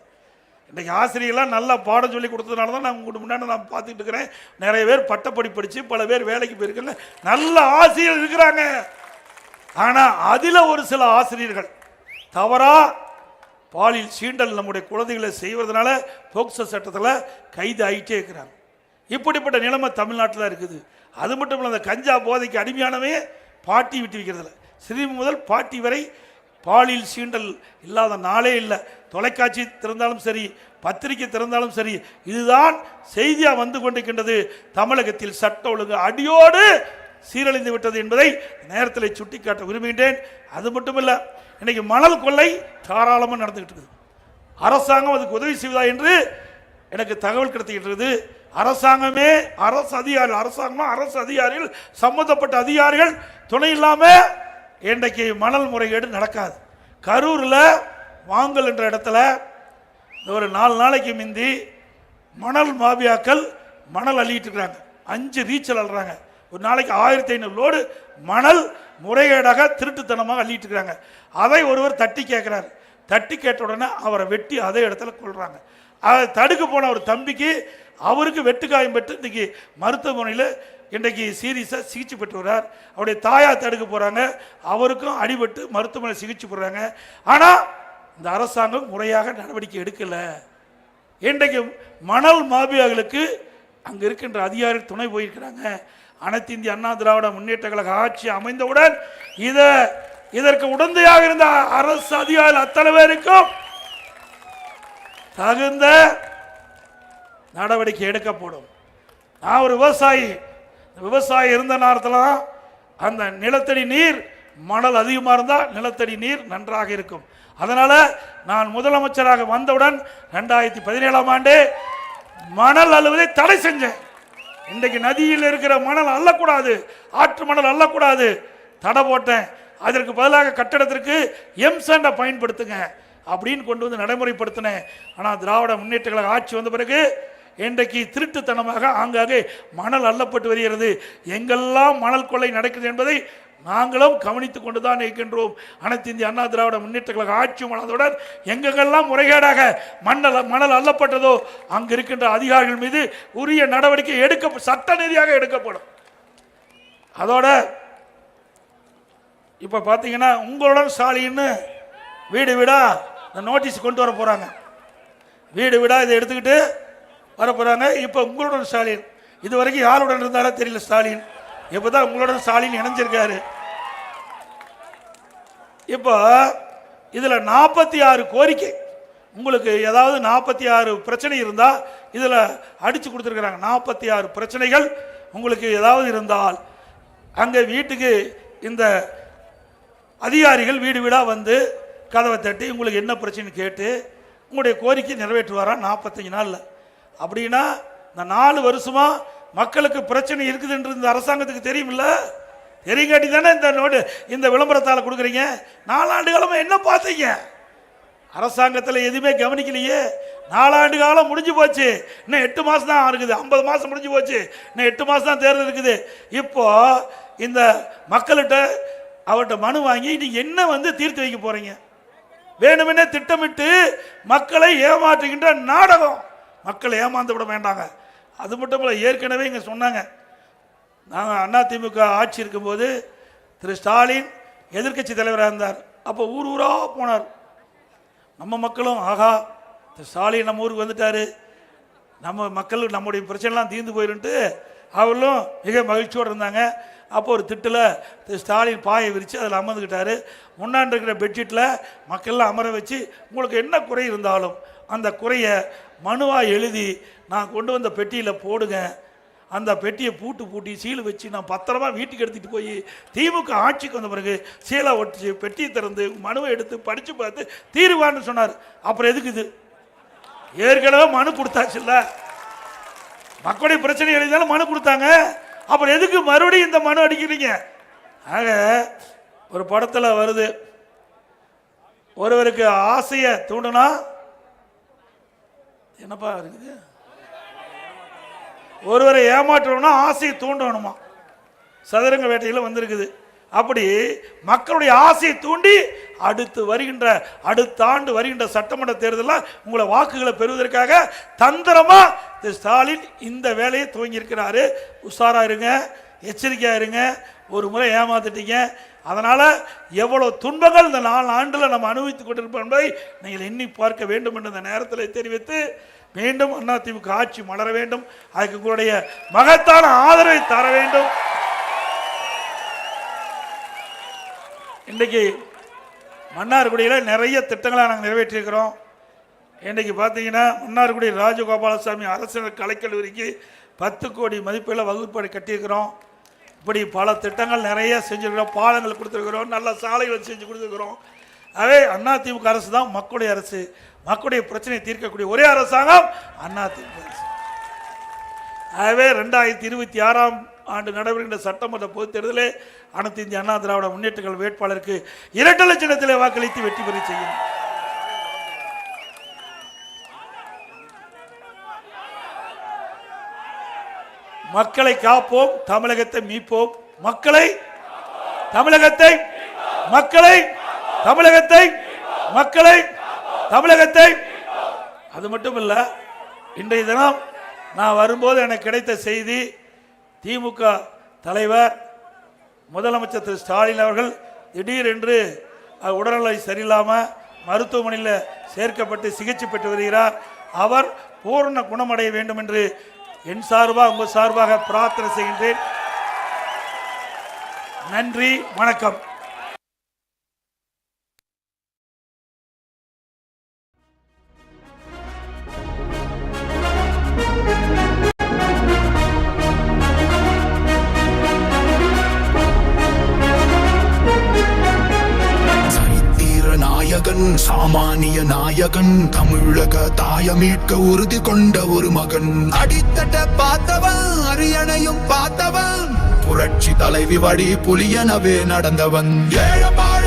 இன்றைக்கி ஆசிரியர்லாம் நல்லா பாடம் சொல்லி கொடுத்ததுனால தான் நான் உங்களுக்கு முன்னாடி நான் பார்த்துக்கிட்டு இருக்கிறேன். நிறைய பேர் பட்டப்படி படித்து பல பேர் வேலைக்கு போயிருக்காங்க, நல்ல ஆசிரியர் இருக்கிறாங்க. ஆனால் அதில் ஒரு சில ஆசிரியர்கள் தவறாக பாலியல் சீண்டல் நம்முடைய குழந்தைகளை செய்வதனால போக்சோ சட்டத்தில் கைது ஆகிட்டே இருக்கிறாங்க. இப்படிப்பட்ட நிலைமை தமிழ்நாட்டில் இருக்குது. அது மட்டும் இல்லை, அந்த கஞ்சா போதைக்கு அடிமையானவே பாட்டி விட்டு வைக்கிறதில்ல. சிறுமி முதல் பாட்டி வரை பாலியல் சீண்டல் இல்லாத நாளே இல்லை. தொலைக்காட்சி திறந்தாலும் சரி, பத்திரிகை திறந்தாலும் சரி, இதுதான் செய்தியாக வந்து கொண்டிருக்கின்றது. தமிழகத்தில் சட்ட ஒழுங்கு அடியோடு சீரழிந்து விட்டது என்பதை நேரத்தில் சுட்டிக்காட்ட விரும்புகின்றேன். அது மட்டுமல்ல, இன்னைக்கு மணல் கொள்ளை தாராளமாக நடந்துகிட்டு இருக்குது. அரசாங்கம் அதுக்கு உதவி செய்வதா என்று எனக்கு தகவல் கிடைத்துக்கிட்டு. அரசாங்கமே அரசு அதிகாரிகள், சம்பந்தப்பட்ட அதிகாரிகள் துணை இல்லாமல் இன்றைக்கு மணல் முறைகேடு நடக்காது. கரூரில் வாங்கல் என்ற இடத்துல ஒரு 4 நாளைக்கு முந்தி மணல் மாபியாக்கள் மணல் அள்ளிட்டு இருக்கிறாங்க. 5 ரீச்சல் அள்ளுறாங்க. ஒரு நாளைக்கு 1500 லோடு மணல் முறைகேடாக திருட்டுத்தனமாக அள்ளிட்டு இருக்கிறாங்க. அதை ஒருவர் தட்டி கேட்கிறார். தட்டி கேட்ட உடனே அவரை வெட்டி அதே இடத்துல கொள்றாங்க. அதை தடுக்க போன ஒரு தம்பிக்கு அவருக்கு வெட்டுக்காயம் பெற்று இன்றைக்கி மருத்துவமனையில் இன்றைக்கு சீரியஸாக சிகிச்சை பெற்று வர்றார். அவருடைய தாயார் தடுக்க போகிறாங்க, அவருக்கும் அடிபட்டு மருத்துவமனை சிகிச்சை பெறுறாங்க. ஆனால் இந்த அரசாங்கம் முறையாக நடவடிக்கை எடுக்கலை. இன்றைக்கு மணல் மாபியாக்களுக்கு அங்கே இருக்கின்ற அதிகாரிகள் துணை போயிருக்கிறாங்க. அனைத்து இந்திய அண்ணா திராவிட முன்னேற்ற கழக ஆட்சி அமைந்தவுடன் இதற்கு உடந்தையாக இருந்த அரசு அதிகாரிகள் அத்தனை பேருக்கும் தகுந்த நடவடிக்கை எடுக்கப்படும். நான் ஒரு விவசாயி இருந்த நேரத்தில் அந்த நிலத்தடி நீர் மணல் அதிகமாக இருந்தால் நிலத்தடி நீர் நன்றாக இருக்கும். அதனால நான் முதலமைச்சராக வந்தவுடன் 2017ஆம் ஆண்டு மணல் அள்ளுவதை தடை செஞ்சேன். இன்றைக்கு நதியில் இருக்கிற மணல் அள்ளக்கூடாது, ஆற்று மணல் அள்ளக்கூடாது, தடை போட்டேன். அதற்கு பதிலாக கட்டடத்திற்கு எம்சாண்டை பயன்படுத்துங்க அப்படின்னு கொண்டு வந்து நடைமுறைப்படுத்தினேன். ஆனால் திராவிட முன்னேற்ற கழக ஆட்சி வந்த பிறகு இன்றைக்கு திருட்டுத்தனமாக ஆங்காங்கே மணல் அள்ளப்பட்டு வருகிறது. எங்கெல்லாம் மணல் கொள்ளை நடக்குது என்பதை நாங்களும் கவனித்துக் கொண்டுதான் இருக்கின்றோம். அனைத்து இந்திய அண்ணா திராவிட முன்னேற்ற கழக ஆட்சி மனதுடன் எங்கெங்கெல்லாம் முறைகேடாக மணல் அள்ளப்பட்டதோ அங்கு இருக்கின்ற அதிகாரிகள் மீது உரிய நடவடிக்கை சட்ட ரீதியாக எடுக்கப்படும். அதோட இப்ப பாத்தீங்கன்னா உங்களுடன் ஸ்டாலின் வீடு வீடா இந்த நோட்டீஸ் கொண்டு வர போறாங்க. வீடு வீடா இதை எடுத்துக்கிட்டு வர போறாங்க. இப்ப உங்களுடன் ஸ்டாலின், இது வரைக்கும் யாருடன் இருந்தாலும் தெரியல. ஸ்டாலின் இப்பதான் உங்களுடன் ஸ்டாலின் இணைஞ்சிருக்காரு. இப்போ இதுல 46 கோரிக்கை, உங்களுக்கு ஏதாவது 46 பிரச்சனை இருந்தா இதுல அடிச்சு கொடுத்துருக்காங்க. 46 பிரச்சனைகள் உங்களுக்கு ஏதாவது இருந்தால் அங்க வீட்டுக்கு இந்த அதிகாரிகள் வீடு வீடா வந்து கதவை தட்டி உங்களுக்கு என்ன பிரச்சனை கேட்டு உங்களுடைய கோரிக்கை நிறைவேற்றுவாரா 45 நாள்ல. அப்படின்னா இந்த 4 வருஷமா மக்களுக்கு பிரச்சனை இருக்குது என்று இந்த அரசாங்கத்துக்கு தெரியுமில்ல? தெரியுங்காட்டி தானே இந்த விளம்பரத்தால் கொடுக்குறீங்க. 4 ஆண்டு காலமா என்ன பார்த்தீங்க? அரசாங்கத்தில் எதுவுமே கவனிக்கலையே. 4 ஆண்டு காலம் முடிஞ்சு போச்சு, இன்னும் 8 மாசம் தான் இருக்குது. 50 மாசம் முடிஞ்சு போச்சு, இன்னும் 8 மாசம் தான் தேர்தல் இருக்குது. இப்போ இந்த மக்கள்கிட்ட அவர்கிட்ட மனு வாங்கி நீ என்ன வந்து தீர்த்து வைக்க போறீங்க? வேணுமென்னே திட்டமிட்டு மக்களை ஏமாற்றுகின்ற நாடகம். மக்களை ஏமாந்து விட வேண்டாங்க. அது மட்டும் இல்லை, ஏற்கனவே இங்கே சொன்னாங்க, நாங்கள் அதிமுக ஆட்சி இருக்கும்போது திரு ஸ்டாலின் எதிர்க்கட்சி தலைவராக இருந்தார். அப்போ ஊர் ஊராக போனார். நம்ம மக்களும் ஆகா திரு ஸ்டாலின் நம்ம ஊருக்கு வந்துட்டார், நம்ம மக்கள் நம்முடைய பிரச்சனைலாம் தீர்ந்து போயிருன்ட்டு அவர்களும் மிக மகிழ்ச்சியோடு இருந்தாங்க. அப்போ ஒரு திட்டில் திரு ஸ்டாலின் பாயை விரித்து அதில் அமர்ந்துக்கிட்டார். முன்னாடி இருக்கிற பெட்ஷீட்டில் மக்கள்லாம் அமர வச்சு உங்களுக்கு என்ன குறை இருந்தாலும் அந்த குறையை மனுவாக எழுதி நான் கொண்டு வந்த பெட்டியில் போடுங்க, அந்த பெட்டியை பூட்டி சீல் வச்சு நான் பத்திரமா வீட்டுக்கு எடுத்துகிட்டு போய் திமுக ஆட்சிக்கு வந்த பிறகு சீலை ஒட்டிச்சு பெட்டியை திறந்து மனுவை எடுத்து படித்து பார்த்து தீர்வான்னு சொன்னார். அப்புறம் எதுக்கு இது? ஏற்கனவே மனு கொடுத்தாச்சு இல்லை, மக்களுடைய பிரச்சனை எழுதினாலும் மனு கொடுத்தாங்க. அப்புறம் எதுக்கு மறுபடியும் இந்த மனு அடிக்கிறீங்க? ஆக ஒரு படத்தில் வருது, ஒருவருக்கு ஆசையை தூண்டினா என்னப்பா இருக்குது, ஒருவரை ஏமாற்றணும்னா ஆசையை தூண்டணுமா, சதுரங்க வேட்டையில் வந்திருக்குது. அப்படி மக்களுடைய ஆசையை தூண்டி அடுத்த ஆண்டு வருகின்ற சட்டமன்ற தேர்தலில் உங்களை வாக்குகளை பெறுவதற்காக தந்திரமா திரு ஸ்டாலின் இந்த வேலையை துவங்கியிருக்கிறாரு. உஷாரா இருங்க, எச்சரிக்கையா இருங்க. ஒரு முறை ஏமாத்திட்டீங்க, அதனால எவ்வளவு துன்பங்கள் இந்த 4 ஆண்டுல நம்ம அனுபவித்துக் கொண்டிருப்போம் என்பதை நீங்கள் எண்ணி பார்க்க வேண்டும் என்ற இந்த நேரத்தில் தெரிவித்து, மீண்டும் அதிமுக ஆட்சி மலர வேண்டும், அதுக்கு உங்களுடைய மகத்தான ஆதரவை தர வேண்டும். இன்றைக்கு மன்னார்குடியில் நிறைய திட்டங்களை நாங்கள் நிறைவேற்றியிருக்கிறோம். இன்றைக்கு பார்த்தீங்கன்னா மன்னார்குடி ராஜகோபாலசாமி அரசு கலைக்கல்லூரிக்கு 10 கோடி மதிப்பில் வகுப்பறை கட்டியிருக்கிறோம். இப்படி பல திட்டங்கள் நிறைய செஞ்சுருக்கிறோம். பாலங்கள் கொடுத்துருக்கிறோம், நல்ல சாலைகள் செஞ்சு கொடுத்துருக்கிறோம். அதே அதிமுக அரசு தான் மக்களுடைய அரசு, மக்களுடைய பிரச்சனையை தீர்க்கக்கூடிய ஒரே அரசாங்கம் அதிமுக அரசு. ஆகவே 2026ஆம் ஆண்டு நடைபெறுகின்ற சட்டமன்ற பொதுத் தேர்தலில் அனைத்து இந்திய அண்ணா திராவிட முன்னேற்ற கழக வேட்பாளருக்கு 2 லட்சத்திலே வாக்களித்து வெற்றி பெற செய்யும். மக்களை காப்போம், தமிழகத்தை மீட்போம். தமிழகத்தை அது மட்டும் இல்ல, இன்றைய தினம் நான் வரும்போது எனக்கு கிடைத்த செய்தி, திமுக தலைவர் முதலமைச்சர் திரு ஸ்டாலின் அவர்கள் திடீரென்று உடல்நிலை சரியில்லாமல் மருத்துவமனையில் சேர்க்கப்பட்டு சிகிச்சை பெற்று வருகிறார். அவர் பூர்ண குணமடைய வேண்டும் என்று என் சார்பாக உங்கள் சார்பாக பிரார்த்தனை செய்கின்றேன். நன்றி, வணக்கம். சாமானிய நாயகன், தமிழக தாய மீட்க உறுதி கொண்ட ஒரு மகன். அடித்தட்ட பார்த்தவன், அரியணையும் பார்த்தவன், புரட்சி தலைவி வழி புலியனவே நடந்தவன். ஏழபாடு